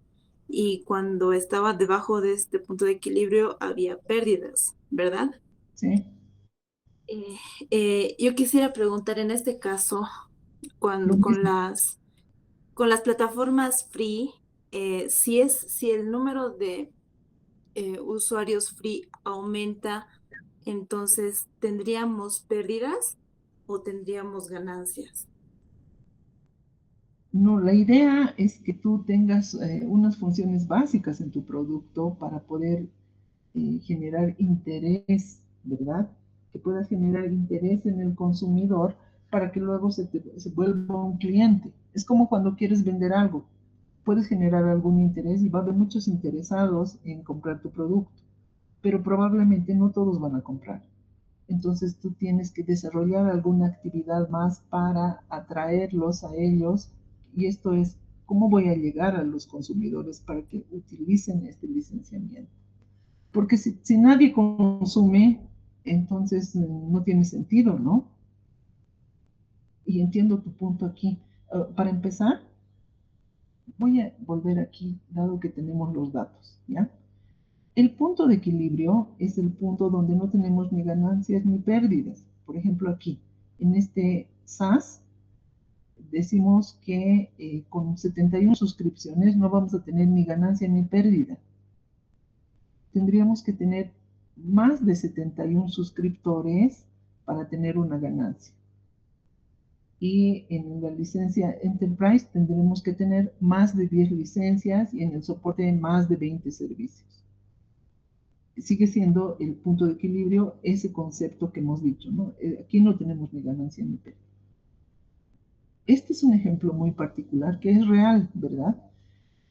Y cuando estaba debajo de este punto de equilibrio, había pérdidas, ¿verdad? Sí. Yo quisiera preguntar en este caso, Lo mismo. con las plataformas free, si el número de usuarios free aumenta, entonces ¿tendríamos pérdidas o tendríamos ganancias? No, la idea es que tú tengas unas funciones básicas en tu producto para poder generar interés, ¿verdad? Que puedas generar interés en el consumidor para que luego se vuelva un cliente. Es como cuando quieres vender algo. Puedes generar algún interés y va a haber muchos interesados en comprar tu producto, pero probablemente no todos van a comprar. Entonces tú tienes que desarrollar alguna actividad más para atraerlos a ellos y esto es cómo voy a llegar a los consumidores para que utilicen este licenciamiento. Porque si nadie consume, entonces no tiene sentido, ¿no? Y entiendo tu punto aquí. Para empezar, voy a volver aquí, dado que tenemos los datos, ¿ya? El punto de equilibrio es el punto donde no tenemos ni ganancias ni pérdidas. Por ejemplo, aquí, en este SAS, decimos que con 71 suscripciones no vamos a tener ni ganancia ni pérdida. Tendríamos que tener más de 71 suscriptores para tener una ganancia. Y en la licencia Enterprise tendremos que tener más de 10 licencias y en el soporte más de 20 servicios. Sigue siendo el punto de equilibrio ese concepto que hemos dicho, ¿no? Aquí no tenemos ni ganancia ni pérdida. Este es un ejemplo muy particular que es real, ¿verdad?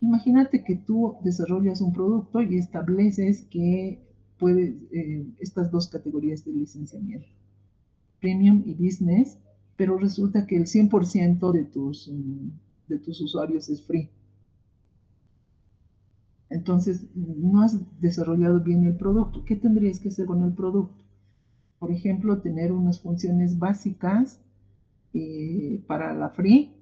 Imagínate que tú desarrollas un producto y estableces que puedes estas dos categorías de licenciamiento, Premium y Business, pero resulta que el 100% de tus usuarios es free. Entonces, no has desarrollado bien el producto. ¿Qué tendrías que hacer con el producto? Por ejemplo, tener unas funciones básicas para la free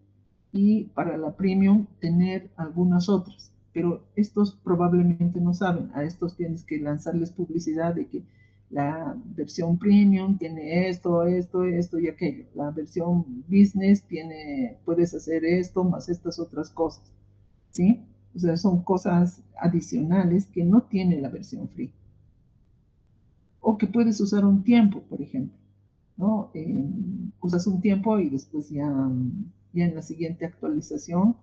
y para la premium tener algunas otras. Pero estos probablemente no saben. A estos tienes que lanzarles publicidad de que la versión premium tiene esto, esto, esto y aquello. La versión business tiene, puedes hacer esto más estas otras cosas. ¿Sí? O sea, son cosas adicionales que no tiene la versión free. O que puedes usar un tiempo, por ejemplo, ¿no? Usas un tiempo y después ya en la siguiente actualización,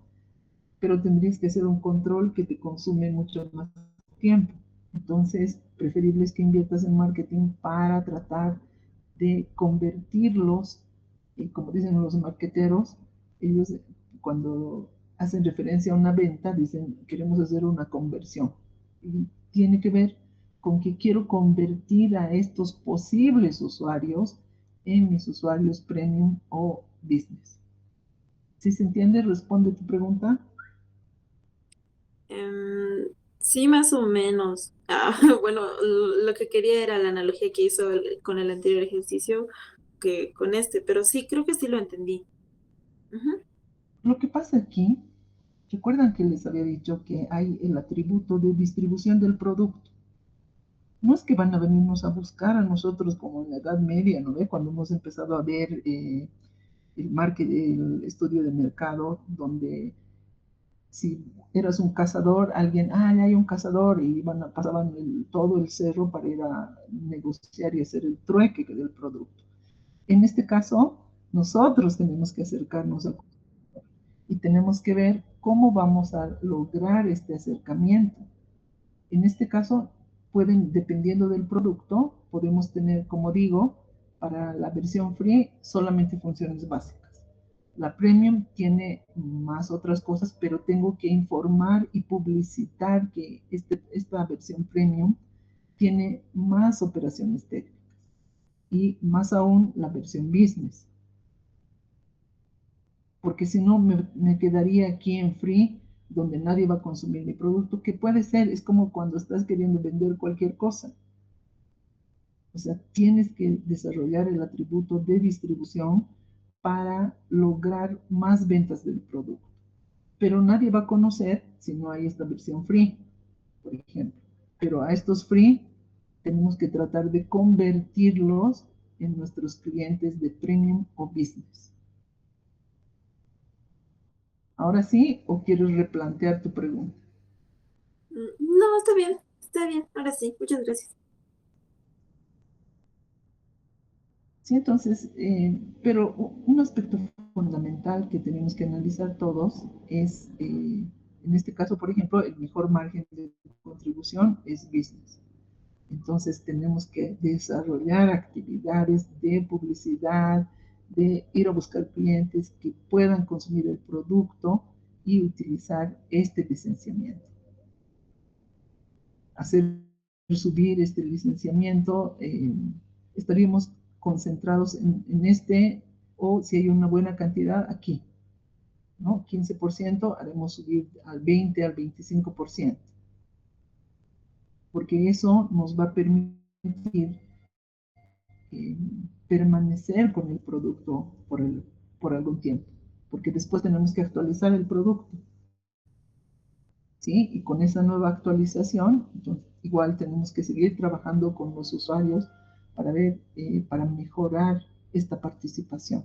pero tendrías que hacer un control que te consume mucho más tiempo. Entonces, preferible es que inviertas en marketing para tratar de convertirlos, como dicen los marqueteros, ellos cuando hacen referencia a una venta dicen queremos hacer una conversión. Y tiene que ver con que quiero convertir a estos posibles usuarios en mis usuarios premium o business. ¿Sí se entiende? ¿Responde tu pregunta? Sí, más o menos. Bueno, lo que quería era la analogía que hizo con el anterior ejercicio que con este, pero sí, creo que sí lo entendí. Ujú. Lo que pasa aquí, recuerdan que les había dicho que hay el atributo de distribución del producto. No es que van a venirnos a buscar a nosotros como en la Edad Media, ¿no ve? Cuando hemos empezado a ver el estudio de mercado, donde si eras un cazador, alguien, ya hay un cazador, y pasaban todo el cerro para ir a negociar y hacer el trueque del producto. En este caso, nosotros tenemos que acercarnos al consumidor y tenemos que ver cómo vamos a lograr este acercamiento. En este caso, dependiendo del producto, podemos tener, como digo, para la versión free solamente funciones básicas. La premium tiene más otras cosas, pero tengo que informar y publicitar que esta versión premium tiene más operaciones técnicas y más aún la versión business. Porque si no me quedaría aquí en free donde nadie va a consumir mi producto, que puede ser, es como cuando estás queriendo vender cualquier cosa. O sea, tienes que desarrollar el atributo de distribución para lograr más ventas del producto. Pero nadie va a conocer si no hay esta versión free, por ejemplo. Pero a estos free tenemos que tratar de convertirlos en nuestros clientes de premium o business. ¿Ahora sí o quieres replantear tu pregunta? No, está bien, ahora sí, muchas gracias. Sí, entonces, pero un aspecto fundamental que tenemos que analizar todos es, en este caso, por ejemplo, el mejor margen de contribución es business. Entonces, tenemos que desarrollar actividades de publicidad, de ir a buscar clientes que puedan consumir el producto y utilizar este licenciamiento. Hacer subir este licenciamiento, estaríamos concentrados en este, o si hay una buena cantidad, aquí, ¿no? 15%, haremos subir al 20, al 25%, porque eso nos va a permitir permanecer con el producto por algún tiempo, porque después tenemos que actualizar el producto. ¿Sí? Y con esa nueva actualización, entonces, igual tenemos que seguir trabajando con los usuarios para ver, para mejorar esta participación.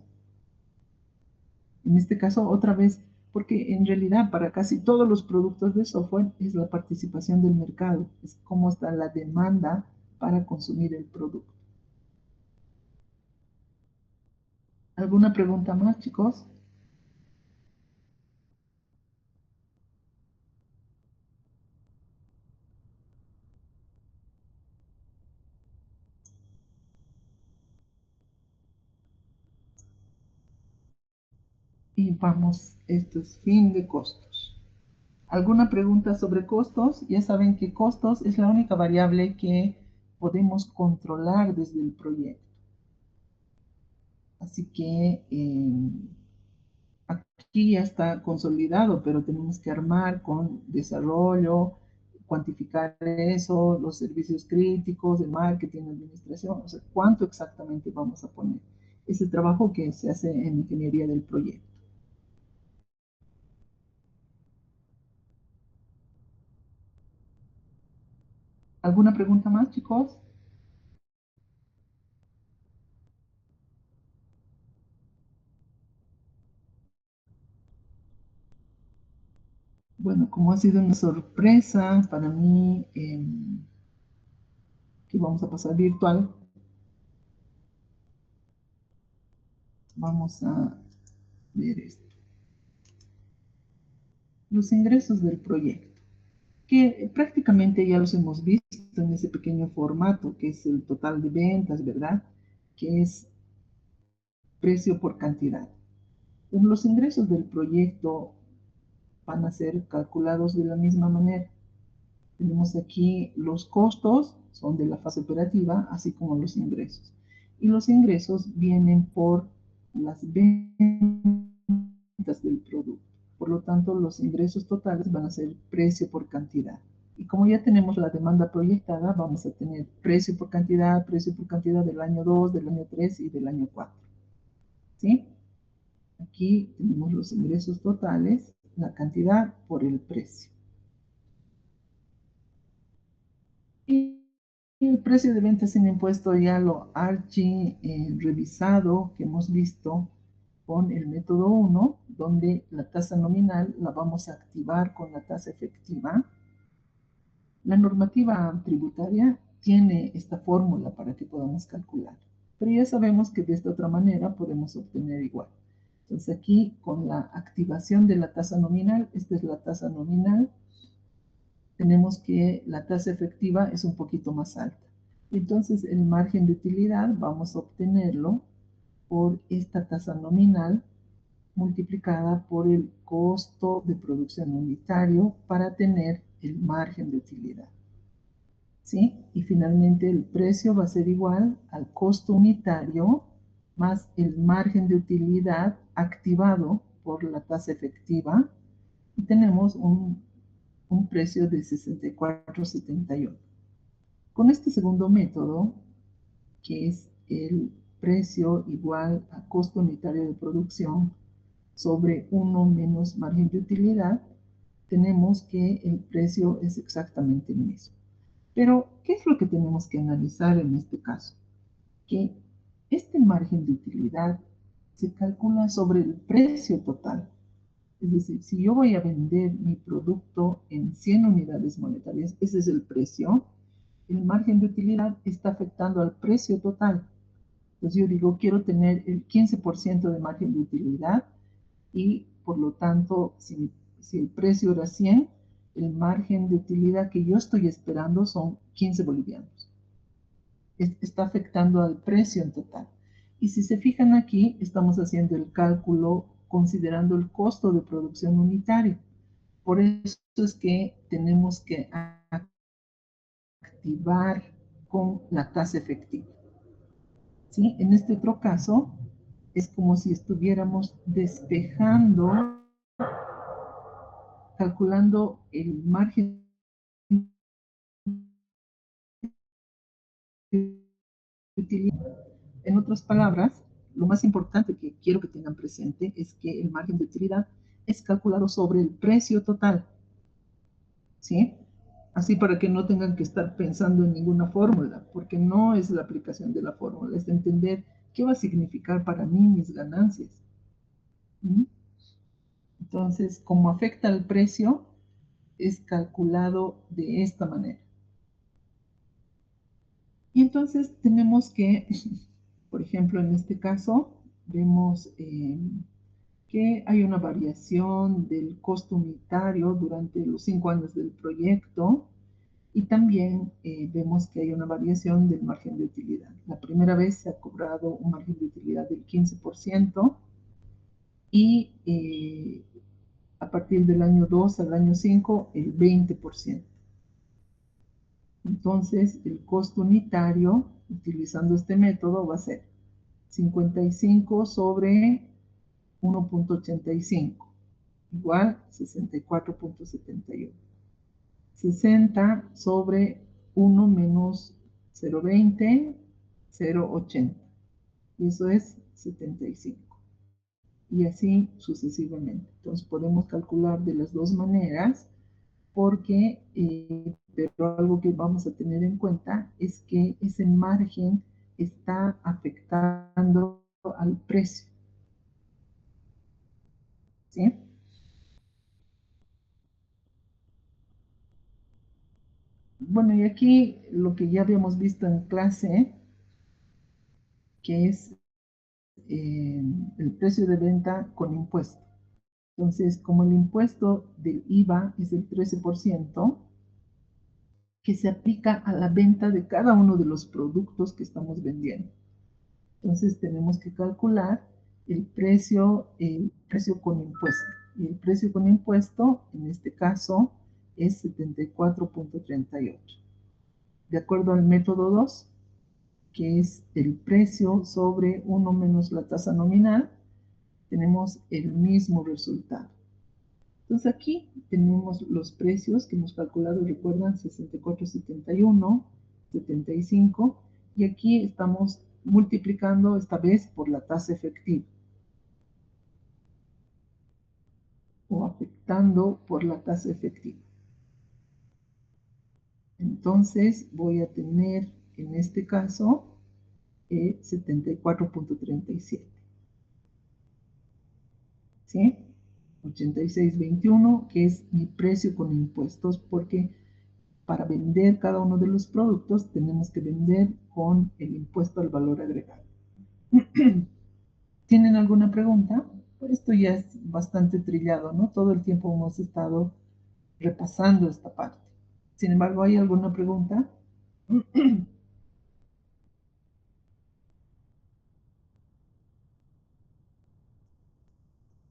En este caso, otra vez, porque en realidad para casi todos los productos de software es la participación del mercado, es cómo está la demanda para consumir el producto. ¿Alguna pregunta más, chicos? Y vamos, esto es fin de costos. ¿Alguna pregunta sobre costos? Ya saben que costos es la única variable que podemos controlar desde el proyecto. Así que aquí ya está consolidado, pero tenemos que armar con desarrollo, cuantificar eso, los servicios críticos, el marketing, la administración, o sea, cuánto exactamente vamos a poner. Es el trabajo que se hace en ingeniería del proyecto. ¿Alguna pregunta más, chicos? Bueno, como ha sido una sorpresa para mí, que vamos a pasar virtual, vamos a ver esto. Los ingresos del proyecto, que prácticamente ya los hemos visto en ese pequeño formato, que es el total de ventas, ¿verdad? Que es precio por cantidad. Los ingresos del proyecto van a ser calculados de la misma manera. Tenemos aquí los costos, son de la fase operativa, así como los ingresos. Y los ingresos vienen por las ventas del producto. Por lo tanto, los ingresos totales van a ser precio por cantidad. Y como ya tenemos la demanda proyectada, vamos a tener precio por cantidad del año 2, del año 3 y del año 4. ¿Sí? Aquí tenemos los ingresos totales, la cantidad por el precio. Y el precio de venta sin impuesto ya lo revisado, que hemos visto con el método 1, donde la tasa nominal la vamos a activar con la tasa efectiva. La normativa tributaria tiene esta fórmula para que podamos calcular, pero ya sabemos que de esta otra manera podemos obtener igual. Entonces aquí con la activación de la tasa nominal, esta es la tasa nominal, tenemos que la tasa efectiva es un poquito más alta. Entonces el margen de utilidad vamos a obtenerlo por esta tasa nominal multiplicada por el costo de producción unitario para tener el margen de utilidad. ¿Sí? Y finalmente el precio va a ser igual al costo unitario más el margen de utilidad activado por la tasa efectiva y tenemos un precio de 64.71. Con este segundo método, que es el precio igual a costo unitario de producción sobre 1 menos margen de utilidad, tenemos que el precio es exactamente el mismo. Pero, ¿qué es lo que tenemos que analizar en este caso? Que este margen de utilidad se calcula sobre el precio total. Es decir, si yo voy a vender mi producto en 100 unidades monetarias, ese es el precio, el margen de utilidad está afectando al precio total. Entonces yo digo, quiero tener el 15% de margen de utilidad y por lo tanto, si el precio era 100, el margen de utilidad que yo estoy esperando son 15 bolivianos. Está afectando al precio en total. Y si se fijan aquí, estamos haciendo el cálculo considerando el costo de producción unitario. Por eso es que tenemos que activar con la tasa efectiva. ¿Sí? En este otro caso, es como si estuviéramos despejando, calculando el margen de utilidad. En otras palabras, lo más importante que quiero que tengan presente es que el margen de utilidad es calculado sobre el precio total. ¿Sí? Así para que no tengan que estar pensando en ninguna fórmula, porque no es la aplicación de la fórmula, es entender qué va a significar para mí mis ganancias. ¿Mm? Entonces, como afecta al precio, es calculado de esta manera. Y entonces tenemos que, por ejemplo, en este caso, vemos que hay una variación del costo unitario durante los 5 años del proyecto y también vemos que hay una variación del margen de utilidad. La primera vez se ha cobrado un margen de utilidad del 15% y a partir del año 2 al año 5 el 20%. Entonces, el costo unitario, utilizando este método, va a ser 55 sobre 1.85, igual 64.71. 60 sobre 1 menos 0.20, 0.80. Y eso es 75. Y así sucesivamente. Entonces podemos calcular de las dos maneras porque, pero algo que vamos a tener en cuenta es que ese margen está afectando al precio. ¿Sí? Bueno, y aquí lo que ya habíamos visto en clase, que es el precio de venta con impuesto. Entonces, como el impuesto del IVA es del 13%, que se aplica a la venta de cada uno de los productos que estamos vendiendo. Entonces, tenemos que calcular el precio con impuesto. Y el precio con impuesto, en este caso, es 74.38. De acuerdo al método 2, que es el precio sobre 1 menos la tasa nominal, tenemos el mismo resultado. Entonces aquí tenemos los precios que hemos calculado, recuerdan, 64.71, 75, y aquí estamos multiplicando esta vez por la tasa efectiva, o afectando por la tasa efectiva. Entonces voy a tener, en este caso, 74.37. ¿Sí? 86.21, que es mi precio con impuestos, porque para vender cada uno de los productos tenemos que vender con el impuesto al valor agregado. ¿Tienen alguna pregunta? Esto ya es bastante trillado, ¿no? Todo el tiempo hemos estado repasando esta parte. Sin embargo, ¿hay alguna pregunta?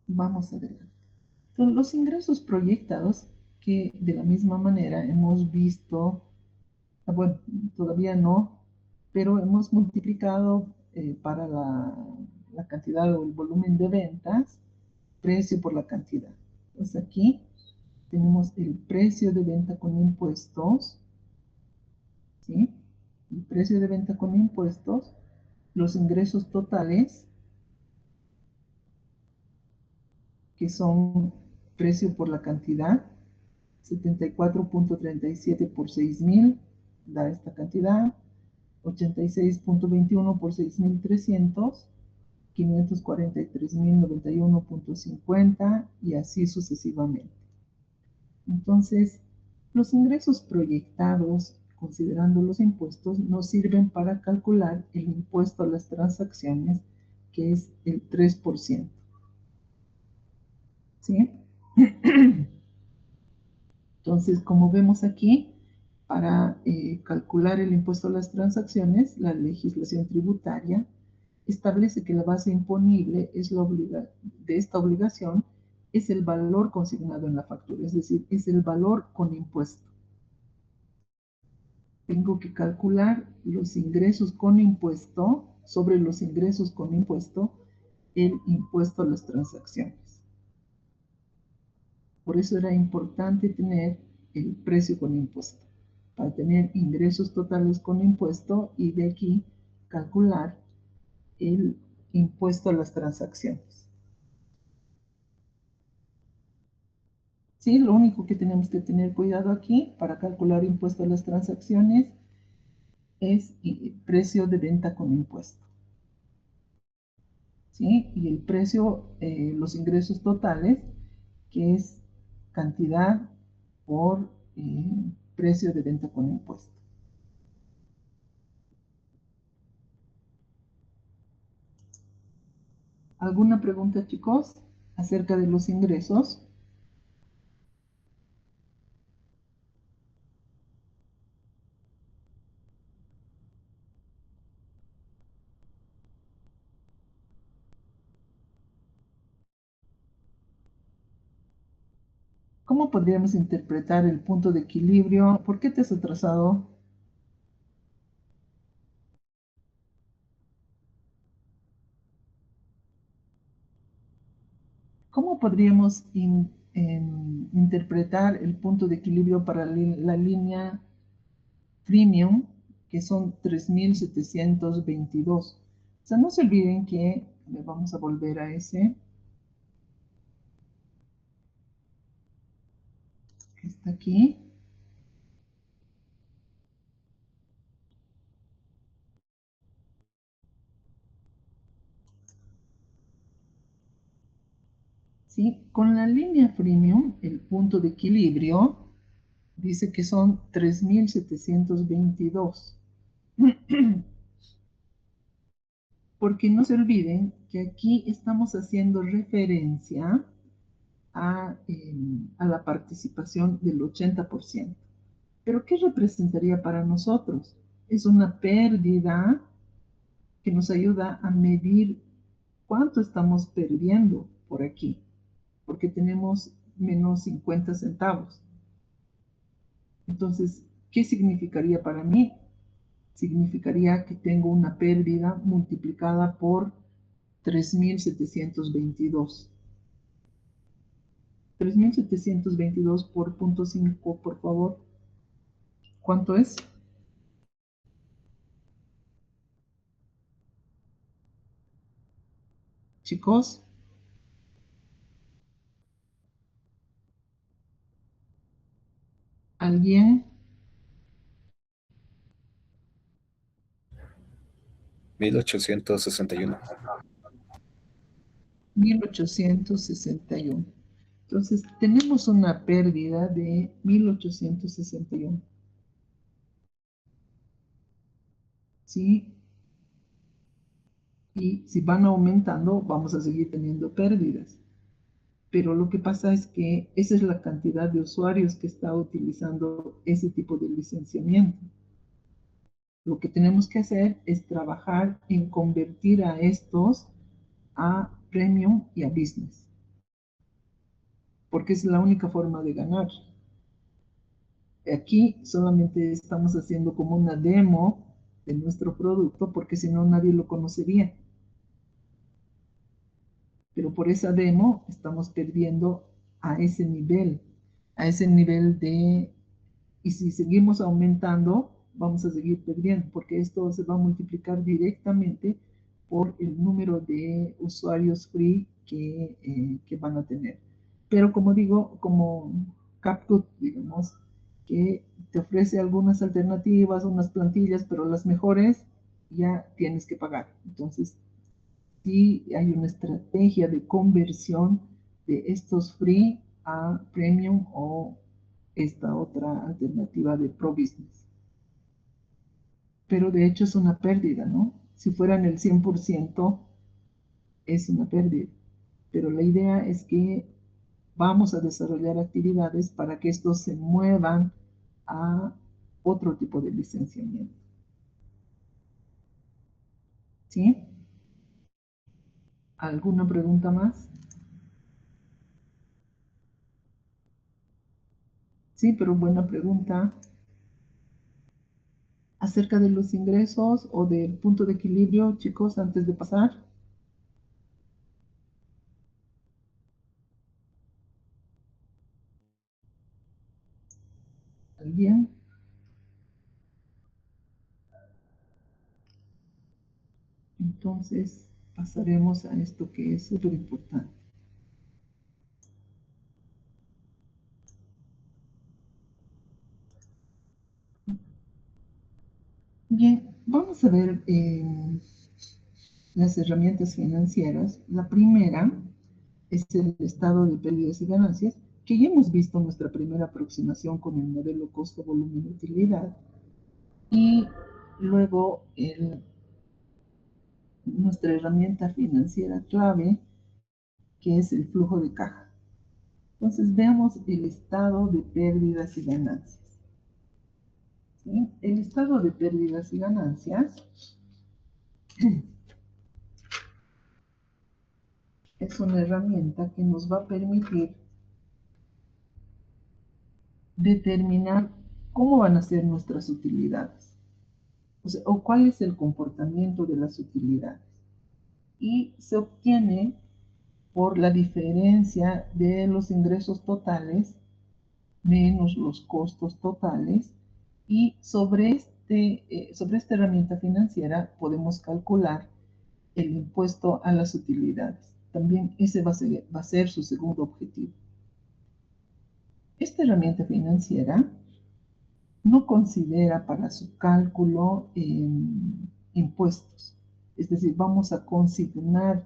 Vamos a ver. Son los ingresos proyectados que de la misma manera hemos visto, bueno, todavía no, pero hemos multiplicado para la cantidad o el volumen de ventas, precio por la cantidad. Entonces aquí tenemos el precio de venta con impuestos, ¿sí? El precio de venta con impuestos, los ingresos totales, que son precio por la cantidad, 74.37 por 6.000, da esta cantidad, 86.21 por 6.300, 543.091.50 y así sucesivamente. Entonces, los ingresos proyectados, considerando los impuestos, nos sirven para calcular el impuesto a las transacciones, que es el 3%. ¿Sí? Entonces, como vemos aquí, para calcular el impuesto a las transacciones, la legislación tributaria establece que la base imponible de esta obligación es el valor consignado en la factura, es decir, es el valor con impuesto. Tengo que calcular los ingresos con impuesto sobre los ingresos con impuesto, el impuesto a las transacciones. Por eso era importante tener el precio con impuesto, para tener ingresos totales con impuesto y de aquí calcular el impuesto a las transacciones. Sí, lo único que tenemos que tener cuidado aquí para calcular impuesto a las transacciones es el precio de venta con impuesto. ¿Sí? Y el precio, los ingresos totales que es cantidad por precio de venta con impuesto. ¿Alguna pregunta, chicos, acerca de los ingresos? ¿Cómo podríamos interpretar el punto de equilibrio? ¿Por qué te has atrasado? ¿Cómo podríamos interpretar el punto de equilibrio para la línea premium, que son 3.722? O sea, no se olviden que vamos a volver a ese, que está aquí. ¿Sí? Con la línea premium, el punto de equilibrio dice que son 3.722. Porque no se olviden que aquí estamos haciendo referencia a la participación del 80%. Pero ¿qué representaría para nosotros? Es una pérdida que nos ayuda a medir cuánto estamos perdiendo por aquí, porque tenemos menos 50 centavos. Entonces, ¿qué significaría para mí? Significaría que tengo una pérdida multiplicada por 3.722. 3.722 por 0.5, por favor. ¿Cuánto es? Chicos, ¿alguien? 1861. 1861. Entonces, tenemos una pérdida de 1861. ¿Sí? Y si van aumentando, vamos a seguir teniendo pérdidas. Pero lo que pasa es que esa es la cantidad de usuarios que está utilizando ese tipo de licenciamiento. Lo que tenemos que hacer es trabajar en convertir a estos a premium y a business, porque es la única forma de ganar. Aquí solamente estamos haciendo como una demo de nuestro producto, porque si no nadie lo conocería. Pero por esa demo estamos perdiendo a ese nivel de, y si seguimos aumentando, vamos a seguir perdiendo, porque esto se va a multiplicar directamente por el número de usuarios free que van a tener. Pero como digo, como CapCut, digamos, que te ofrece algunas alternativas, unas plantillas, pero las mejores ya tienes que pagar. Entonces, sí hay una estrategia de conversión de estos free a premium o esta otra alternativa de Pro Business. Pero de hecho es una pérdida, ¿no? Si fueran el 100% es una pérdida. Pero la idea es que vamos a desarrollar actividades para que estos se muevan a otro tipo de licenciamiento. ¿Sí? ¿Alguna pregunta más? Sí, pero buena pregunta. Acerca de los ingresos o del punto de equilibrio, chicos, antes de pasar. ¿Alguien? Entonces pasaremos a esto que es súper importante. Bien, vamos a ver las herramientas financieras. La primera es el estado de pérdidas y ganancias, que ya hemos visto nuestra primera aproximación con el modelo costo-volumen-utilidad, y luego nuestra herramienta financiera clave, que es el flujo de caja. Entonces veamos el estado de pérdidas y ganancias. ¿Sí? El estado de pérdidas y ganancias es una herramienta que nos va a permitir determinar cómo van a ser nuestras utilidades, o sea, o cuál es el comportamiento de las utilidades. Y se obtiene por la diferencia de los ingresos totales menos los costos totales, y sobre esta herramienta financiera podemos calcular el impuesto a las utilidades. También ese va a ser su segundo objetivo. Esta herramienta financiera no considera para su cálculo impuestos. Es decir, vamos a consignar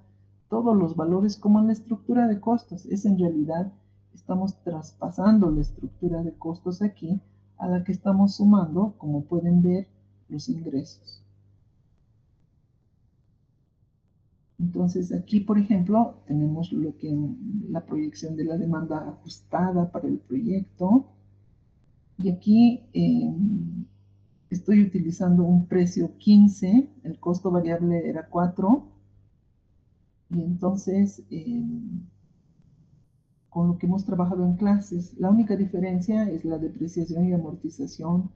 todos los valores como en la estructura de costos. Es en realidad, estamos traspasando la estructura de costos aquí a la que estamos sumando, como pueden ver, los ingresos. Entonces aquí, por ejemplo, tenemos lo que la proyección de la demanda ajustada para el proyecto. Y aquí estoy utilizando un precio 15, el costo variable era 4, y entonces con lo que hemos trabajado en clases, la única diferencia es la depreciación y amortización,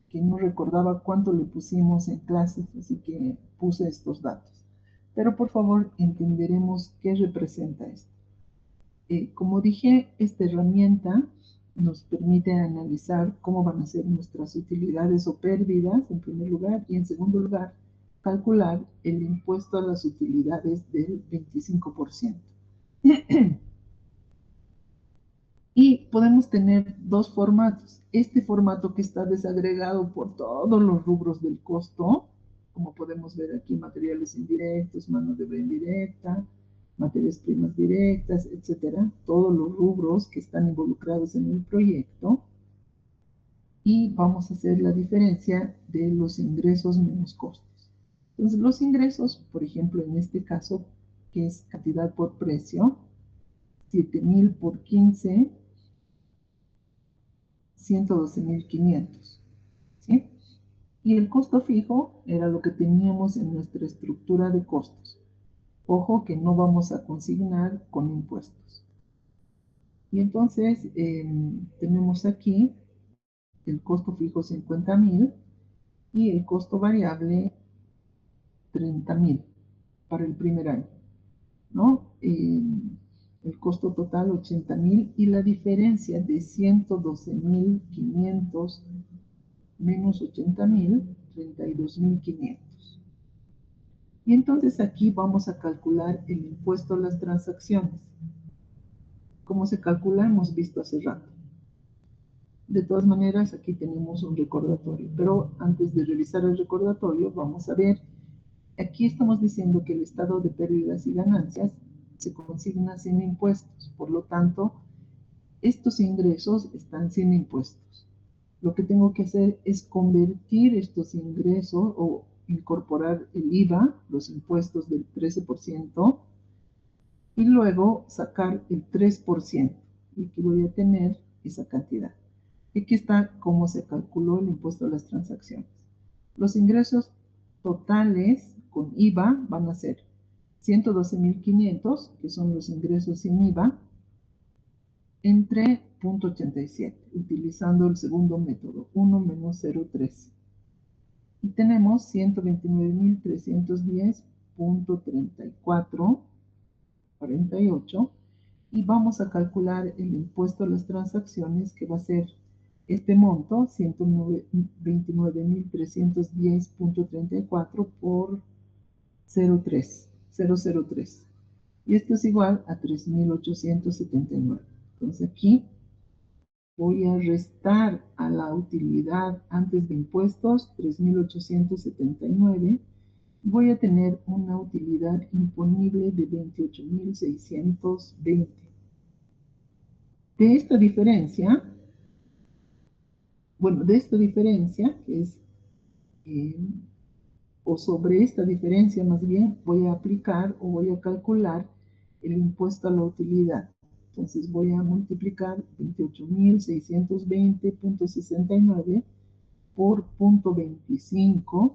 que no recordaba cuánto le pusimos en clases, así que puse estos datos. Pero por favor entenderemos qué representa esto. Como dije, esta herramienta nos permite analizar cómo van a ser nuestras utilidades o pérdidas, en primer lugar, y en segundo lugar, calcular el impuesto a las utilidades del 25%. Y podemos tener dos formatos. Este formato que está desagregado por todos los rubros del costo, como podemos ver aquí, materiales indirectos, mano de obra indirecta, materias primas directas, etcétera, todos los rubros que están involucrados en el proyecto. Y vamos a hacer la diferencia de los ingresos menos costos. Entonces, los ingresos, por ejemplo, en este caso, que es cantidad por precio, 7,000 por 15, 112,500. ¿Sí? Y el costo fijo era lo que teníamos en nuestra estructura de costos. Ojo que no vamos a consignar con impuestos. Y entonces tenemos aquí el costo fijo 50,000 y el costo variable 30,000 para el primer año, ¿no? El costo total 80,000, y la diferencia de 112,500 menos 80,000, 32,500. Y entonces aquí vamos a calcular el impuesto a las transacciones. ¿Cómo se calcula? Hemos visto hace rato. De todas maneras, aquí tenemos un recordatorio, pero antes de revisar el recordatorio, vamos a ver, aquí estamos diciendo que el estado de pérdidas y ganancias se consigna sin impuestos, por lo tanto, estos ingresos están sin impuestos. Lo que tengo que hacer es convertir estos ingresos o incorporar el IVA, los impuestos del 13%, y luego sacar el 3%, y que voy a tener esa cantidad. Y aquí está cómo se calculó el impuesto a las transacciones. Los ingresos totales con IVA van a ser 112,500, que son los ingresos sin IVA, entre 0.87, utilizando el segundo método, 1 menos 0,3. Y tenemos 129,310.3448, y vamos a calcular el impuesto a las transacciones, que va a ser este monto, 129,310.34 por 0,03. Y esto es igual a 3,879. Entonces aquí voy a restar a la utilidad antes de impuestos 3,879, voy a tener una utilidad imponible de 28.620. De esta diferencia, que es, eh, o sobre esta diferencia más bien, voy a aplicar o voy a calcular el impuesto a la utilidad. Entonces voy a multiplicar 28.620.69 por 0.25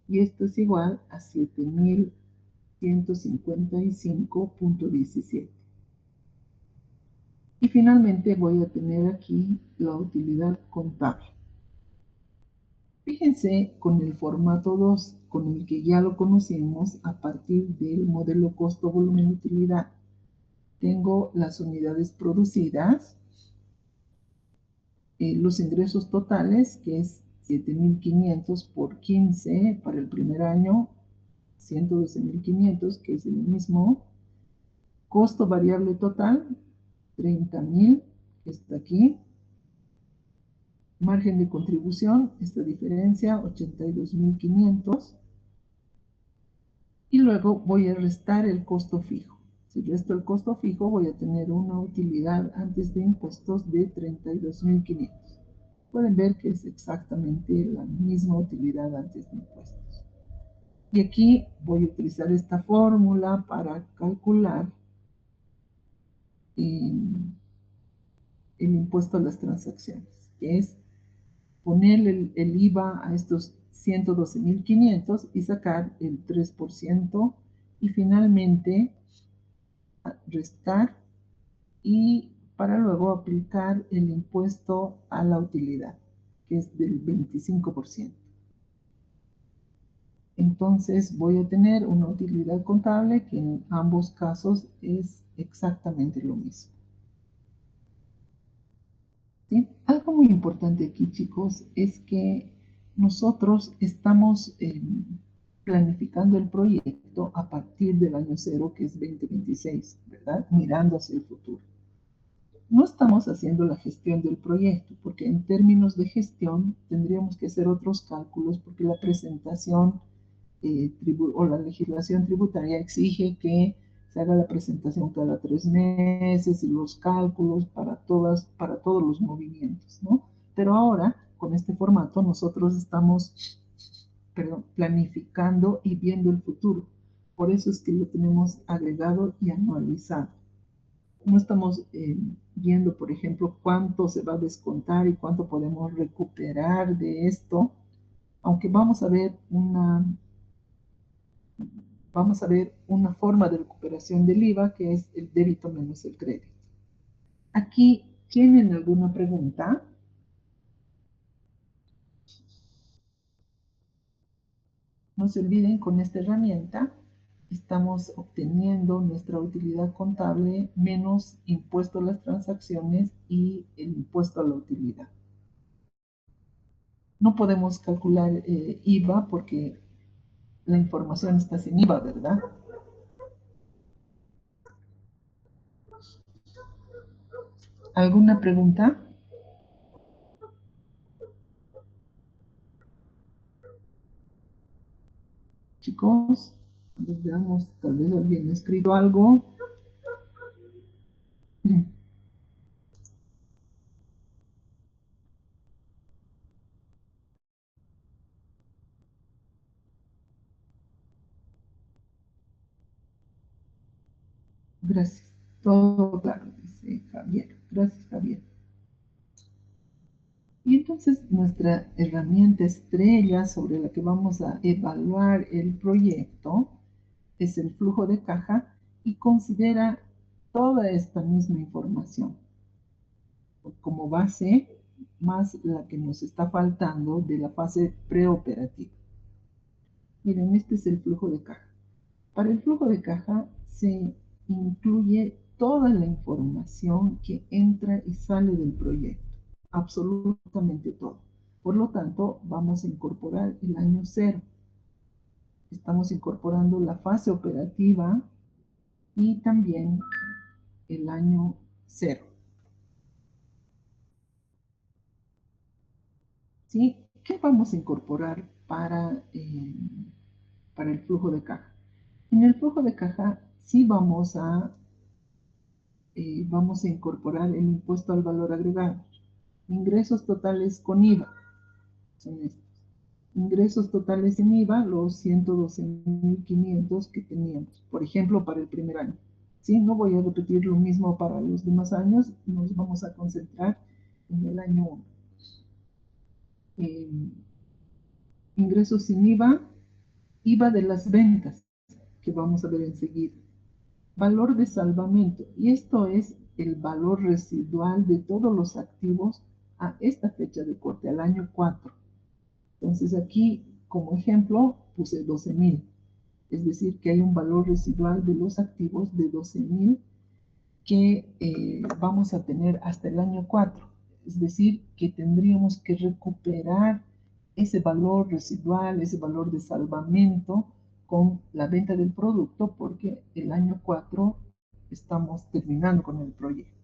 y esto es igual a 7.155.17. Y finalmente voy a tener aquí la utilidad contable. Fíjense con el formato 2, con el que ya lo conocemos a partir del modelo costo-volumen-utilidad. Tengo las unidades producidas, los ingresos totales, que es 7.500 por 15 para el primer año, 112.500, que es el mismo. Costo variable total, 30.000, que está aquí. Margen de contribución, esta diferencia, 82.500. Y luego voy a restar el costo fijo. Si resto el costo fijo, voy a tener una utilidad antes de impuestos de 32.500. Pueden ver que es exactamente la misma utilidad antes de impuestos. Y aquí voy a utilizar esta fórmula para calcular el impuesto a las transacciones, que es poner el IVA a estos 112.500 y sacar el 3% y finalmente restar y para luego aplicar el impuesto a la utilidad, que es del 25%. Entonces voy a tener una utilidad contable que en ambos casos es exactamente lo mismo. ¿Sí? Algo muy importante aquí, chicos, es que nosotros estamos planificando el proyecto a partir del año cero, que es 2026, ¿verdad? Mirando hacia el futuro. No estamos haciendo la gestión del proyecto, porque en términos de gestión tendríamos que hacer otros cálculos, porque la presentación o la legislación tributaria exige que se haga la presentación cada 3 meses y los cálculos para todos los movimientos, ¿no? Pero ahora, con este formato, nosotros estamos, planificando y viendo el futuro. Por eso es que lo tenemos agregado y anualizado. No estamos viendo, por ejemplo, cuánto se va a descontar y cuánto podemos recuperar de esto, aunque vamos a ver una forma de recuperación del IVA que es el débito menos el crédito. Aquí, ¿tienen alguna pregunta? No se olviden, con esta herramienta estamos obteniendo nuestra utilidad contable menos impuesto a las transacciones y el impuesto a la utilidad. No podemos calcular IVA porque la información está sin IVA, ¿verdad? ¿Alguna pregunta? Chicos, veamos, tal vez alguien ha escrito algo. Gracias. Todo claro, dice Javier. Gracias, Javier. Y entonces nuestra herramienta estrella sobre la que vamos a evaluar el proyecto es el flujo de caja y considera toda esta misma información como base más la que nos está faltando de la fase preoperativa. Miren, este es el flujo de caja. Para el flujo de caja se incluye toda la información que entra y sale del proyecto, absolutamente todo. Por lo tanto, vamos a incorporar el año cero. Estamos incorporando la fase operativa y también el año cero. ¿Sí? ¿Qué vamos a incorporar para para el flujo de caja. En el flujo de caja sí vamos a incorporar el impuesto al valor agregado. Ingresos totales con IVA son estos. Ingresos totales sin IVA, los 112.500 que teníamos, por ejemplo, para el primer año. ¿Sí? No voy a repetir lo mismo para los demás años, nos vamos a concentrar en el año 1. Ingresos sin IVA, IVA de las ventas, que vamos a ver enseguida. Valor de salvamento, y esto es el valor residual de todos los activos a esta fecha de corte, al año 4. Entonces aquí, como ejemplo, puse 12.000. Es decir, que hay un valor residual de los activos de 12.000 que vamos a tener hasta el año 4. Es decir, que tendríamos que recuperar ese valor residual, ese valor de salvamento con la venta del producto, porque el año 4 estamos terminando con el proyecto.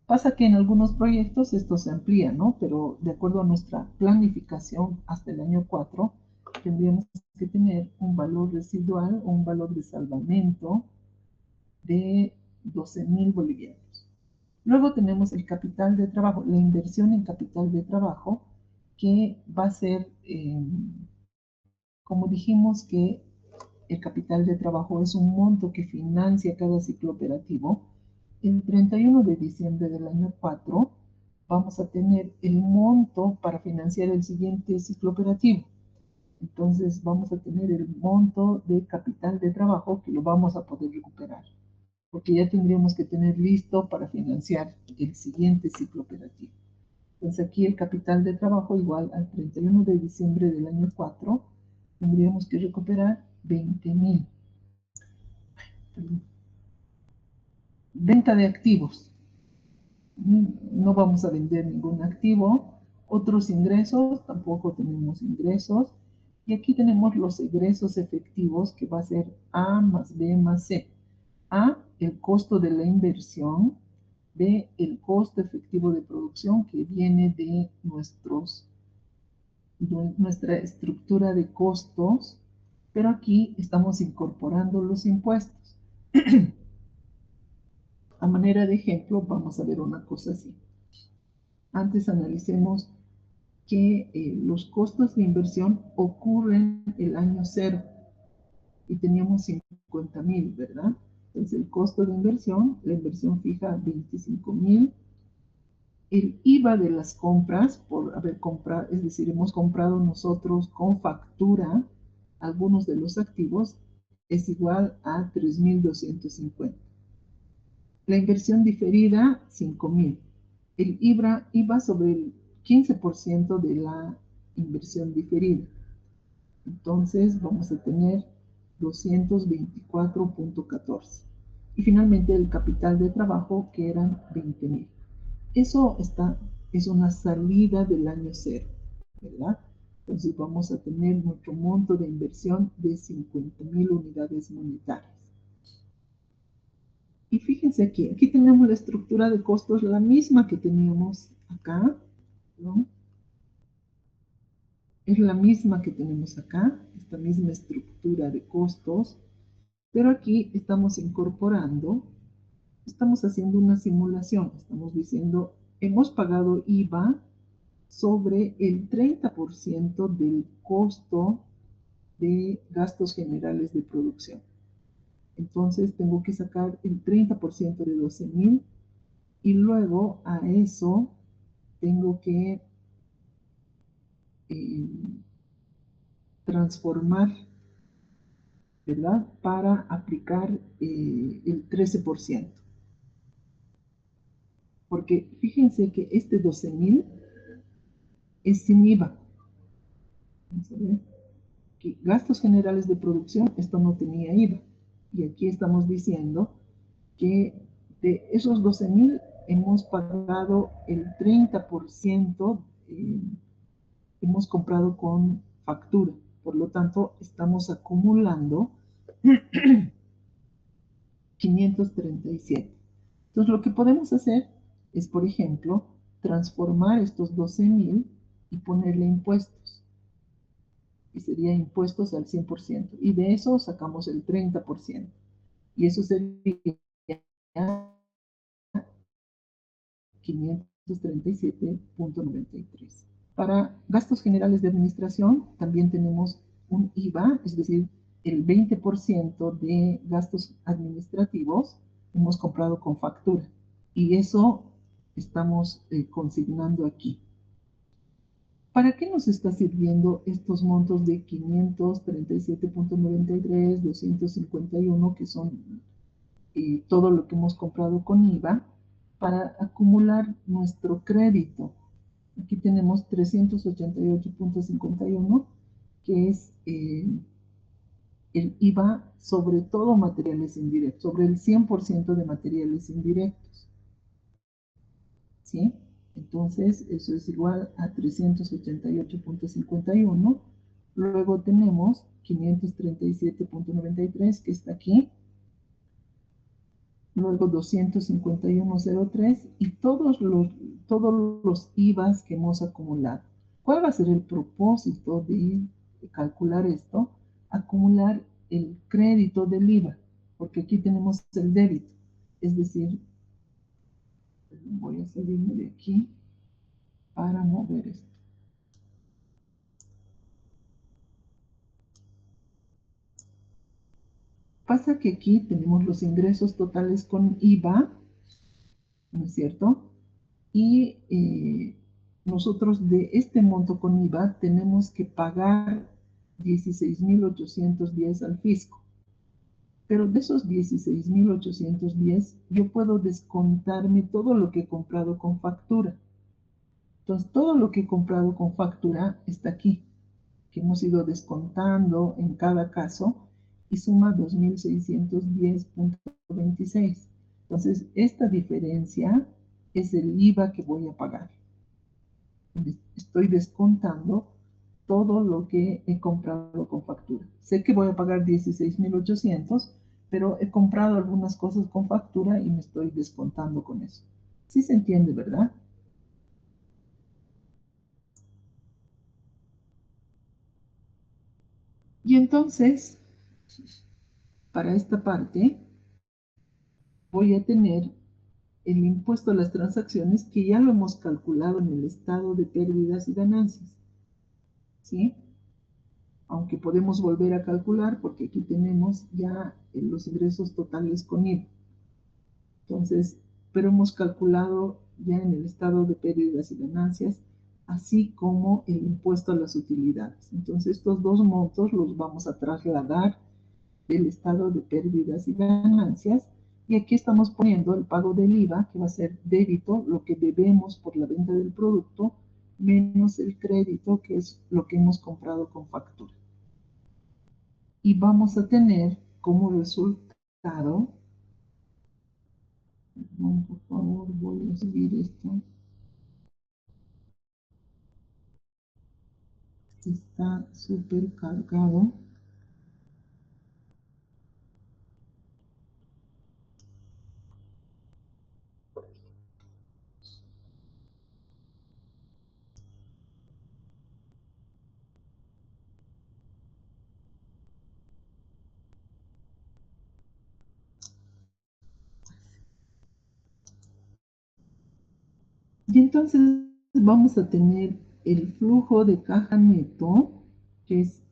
Pasa que en algunos proyectos esto se amplía, ¿no? Pero de acuerdo a nuestra planificación hasta el año 4, tendríamos que tener un valor residual o un valor de salvamento de 12.000 bolivianos. Luego tenemos el capital de trabajo, la inversión en capital de trabajo, que va a ser, como dijimos, que el capital de trabajo es un monto que financia cada ciclo operativo. El 31 de diciembre del año 4 vamos a tener el monto para financiar el siguiente ciclo operativo. Entonces vamos a tener el monto de capital de trabajo que lo vamos a poder recuperar, porque ya tendríamos que tener listo para financiar el siguiente ciclo operativo. Entonces aquí el capital de trabajo igual al 31 de diciembre del año 4 tendríamos que recuperar 20.000. Venta de activos. No vamos a vender ningún activo. Otros ingresos, tampoco tenemos ingresos. Y aquí tenemos los egresos efectivos, que va a ser A más B más C. A, el costo de la inversión. B, el costo efectivo de producción, que viene de nuestra estructura de costos. Pero aquí estamos incorporando los impuestos. A manera de ejemplo, vamos a ver una cosa así. Antes analicemos que los costos de inversión ocurren el año 0 y teníamos 50.000, ¿verdad? Entonces el costo de inversión, la inversión fija 25.000. El IVA de las compras, por haber comprado, es decir, hemos comprado nosotros con factura algunos de los activos, es igual a 3.250. La inversión diferida, 5.000. El IVA sobre el 15% de la inversión diferida. Entonces vamos a tener 224.14. Y finalmente el capital de trabajo, que eran 20.000. Eso es una salida del año 0, ¿verdad? Entonces vamos a tener nuestro monto de inversión de 50.000 unidades monetarias. Y fíjense aquí tenemos la estructura de costos, la misma que teníamos acá, ¿no? Es la misma que tenemos acá, esta misma estructura de costos, pero aquí estamos incorporando, estamos haciendo una simulación, estamos diciendo, hemos pagado IVA sobre el 30% del costo de gastos generales de producción. Entonces tengo que sacar el 30% de 12.000 y luego a eso tengo que transformar, ¿verdad? Para aplicar el 13%. Porque fíjense que este 12.000 es sin IVA. Vamos a ver. Aquí, gastos generales de producción, esto no tenía IVA. Y aquí estamos diciendo que de esos 12.000 hemos pagado el 30%, hemos comprado con factura. Por lo tanto, estamos acumulando 537. Entonces, lo que podemos hacer es, por ejemplo, transformar estos 12.000 y ponerle impuestos. y sería impuestos al 100%. Y de eso sacamos el 30%. Y eso sería 537.93. Para gastos generales de administración también tenemos un IVA, es decir, el 20% de gastos administrativos hemos comprado con factura. Y eso estamos consignando aquí. ¿Para qué nos está sirviendo estos montos de 537.93, 251, que son todo lo que hemos comprado con IVA, para acumular nuestro crédito? Aquí tenemos 388.51, que es el IVA sobre todo materiales indirectos, sobre el 100% de materiales indirectos. ¿Sí? Entonces, eso es igual a 388.51. Luego tenemos 537.93, que está aquí. Luego 251.03 y todos los IVAs que hemos acumulado. ¿Cuál va a ser el propósito de calcular esto? Acumular el crédito del IVA, porque aquí tenemos el débito. Es decir, voy a salirme de aquí para mover esto. Pasa que aquí tenemos los ingresos totales con IVA, ¿no es cierto? Y nosotros de este monto con IVA tenemos que pagar 16.810 al fisco. Pero de esos 16.810 yo puedo descontarme todo lo que he comprado con factura. Entonces, todo lo que he comprado con factura está aquí, que hemos ido descontando en cada caso y suma 2.610.26. Entonces, esta diferencia es el IVA que voy a pagar. Estoy descontando todo lo que he comprado con factura. Sé que voy a pagar 16.800, pero he comprado algunas cosas con factura y me estoy descontando con eso. Sí se entiende, ¿verdad? Y entonces, para esta parte, voy a tener el impuesto a las transacciones que ya lo hemos calculado en el estado de pérdidas y ganancias. ¿Sí? Aunque podemos volver a calcular porque aquí tenemos ya los ingresos totales con IVA. Entonces, pero hemos calculado ya en el estado de pérdidas y ganancias, así como el impuesto a las utilidades. Entonces, estos dos montos los vamos a trasladar del estado de pérdidas y ganancias. Y aquí estamos poniendo el pago del IVA, que va a ser débito, lo que debemos por la venta del producto, menos el crédito, que es lo que hemos comprado con factura. Y vamos a tener como resultado, por favor, voy a subir esto. Está súper cargado. Y entonces vamos a tener el flujo de caja neto, que es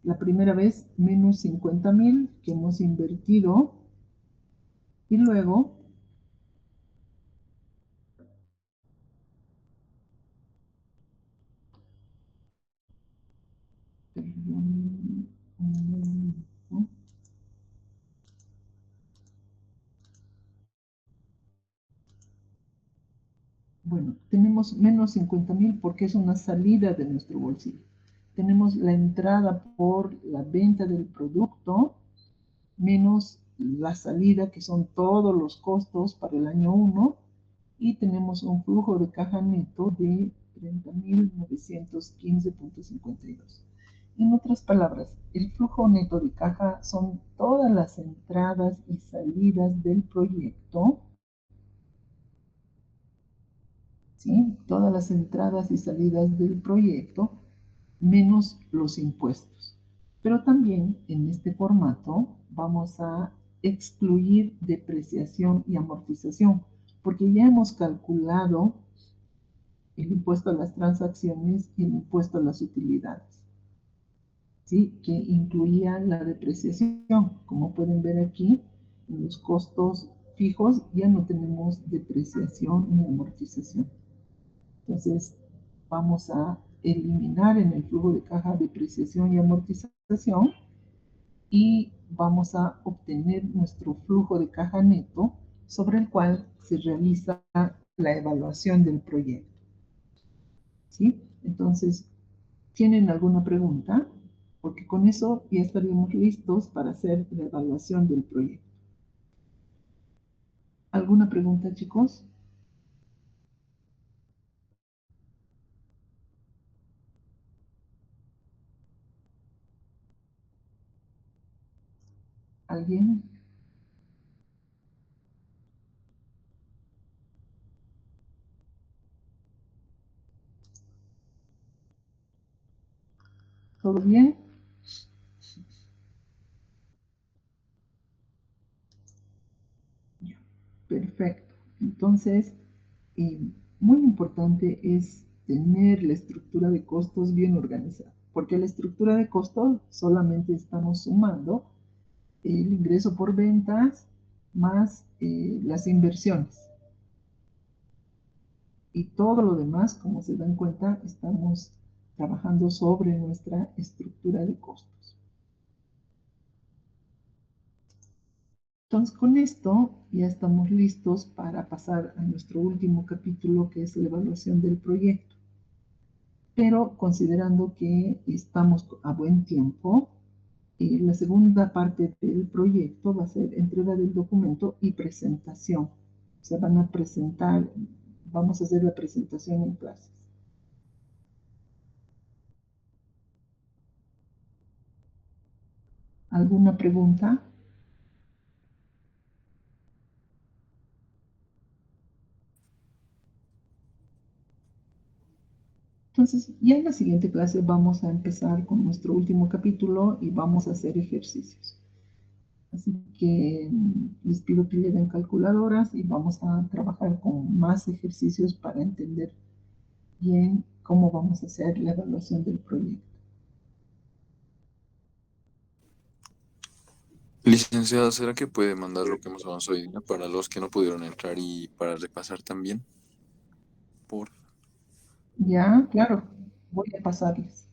la primera vez menos 50.000 que hemos invertido. Y luego bueno, tenemos menos 50.000 porque es una salida de nuestro bolsillo. Tenemos la entrada por la venta del producto menos la salida, que son todos los costos para el año 1, y tenemos un flujo de caja neto de 30.915.52. En otras palabras, el flujo neto de caja son todas las entradas y salidas del proyecto, ¿sí? Todas las entradas y salidas del proyecto, menos los impuestos. Pero también en este formato vamos a excluir depreciación y amortización, porque ya hemos calculado el impuesto a las transacciones y el impuesto a las utilidades, ¿sí? Que incluía la depreciación. Como pueden ver aquí, en los costos fijos ya no tenemos depreciación ni amortización. Entonces, vamos a eliminar en el flujo de caja depreciación y amortización y vamos a obtener nuestro flujo de caja neto sobre el cual se realiza la evaluación del proyecto. ¿Sí? Entonces, ¿tienen alguna pregunta? Porque con eso ya estaríamos listos para hacer la evaluación del proyecto. ¿Alguna pregunta, chicos? ¿Alguien? ¿Todo bien? Perfecto. Entonces, eh, muy importante es tener la estructura de costos bien organizada, porque la estructura de costos solamente estamos sumando el ingreso por ventas más las inversiones. Y todo lo demás, como se dan cuenta, estamos trabajando sobre nuestra estructura de costos. Entonces, con esto ya estamos listos para pasar a nuestro último capítulo, que es la evaluación del proyecto. Pero considerando que estamos a buen tiempo, la segunda parte del proyecto va a ser entrega del documento y presentación. Se van a presentar, vamos a hacer la presentación en clases. ¿Alguna pregunta? Entonces, ya en la siguiente clase vamos a empezar con nuestro último capítulo y vamos a hacer ejercicios. Así que les pido que lleven calculadoras y vamos a trabajar con más ejercicios para entender bien cómo vamos a hacer la evaluación del proyecto. Licenciada, ¿será que puede mandar lo que hemos avanzado hoy día para los que no pudieron entrar y para repasar también? Por Ya, claro, voy a pasarles.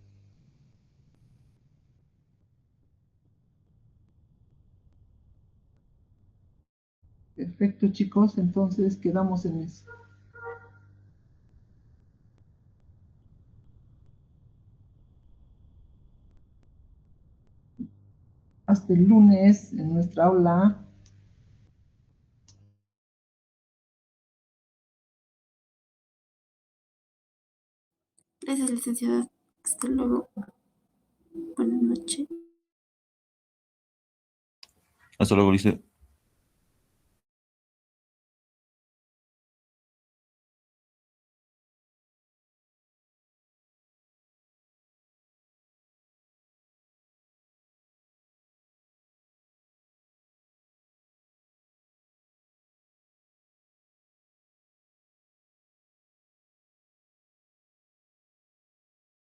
Perfecto, chicos, entonces quedamos en eso. Hasta el lunes en nuestra aula. Gracias, licenciada. Hasta luego. Buenas noches. Hasta luego, Lice.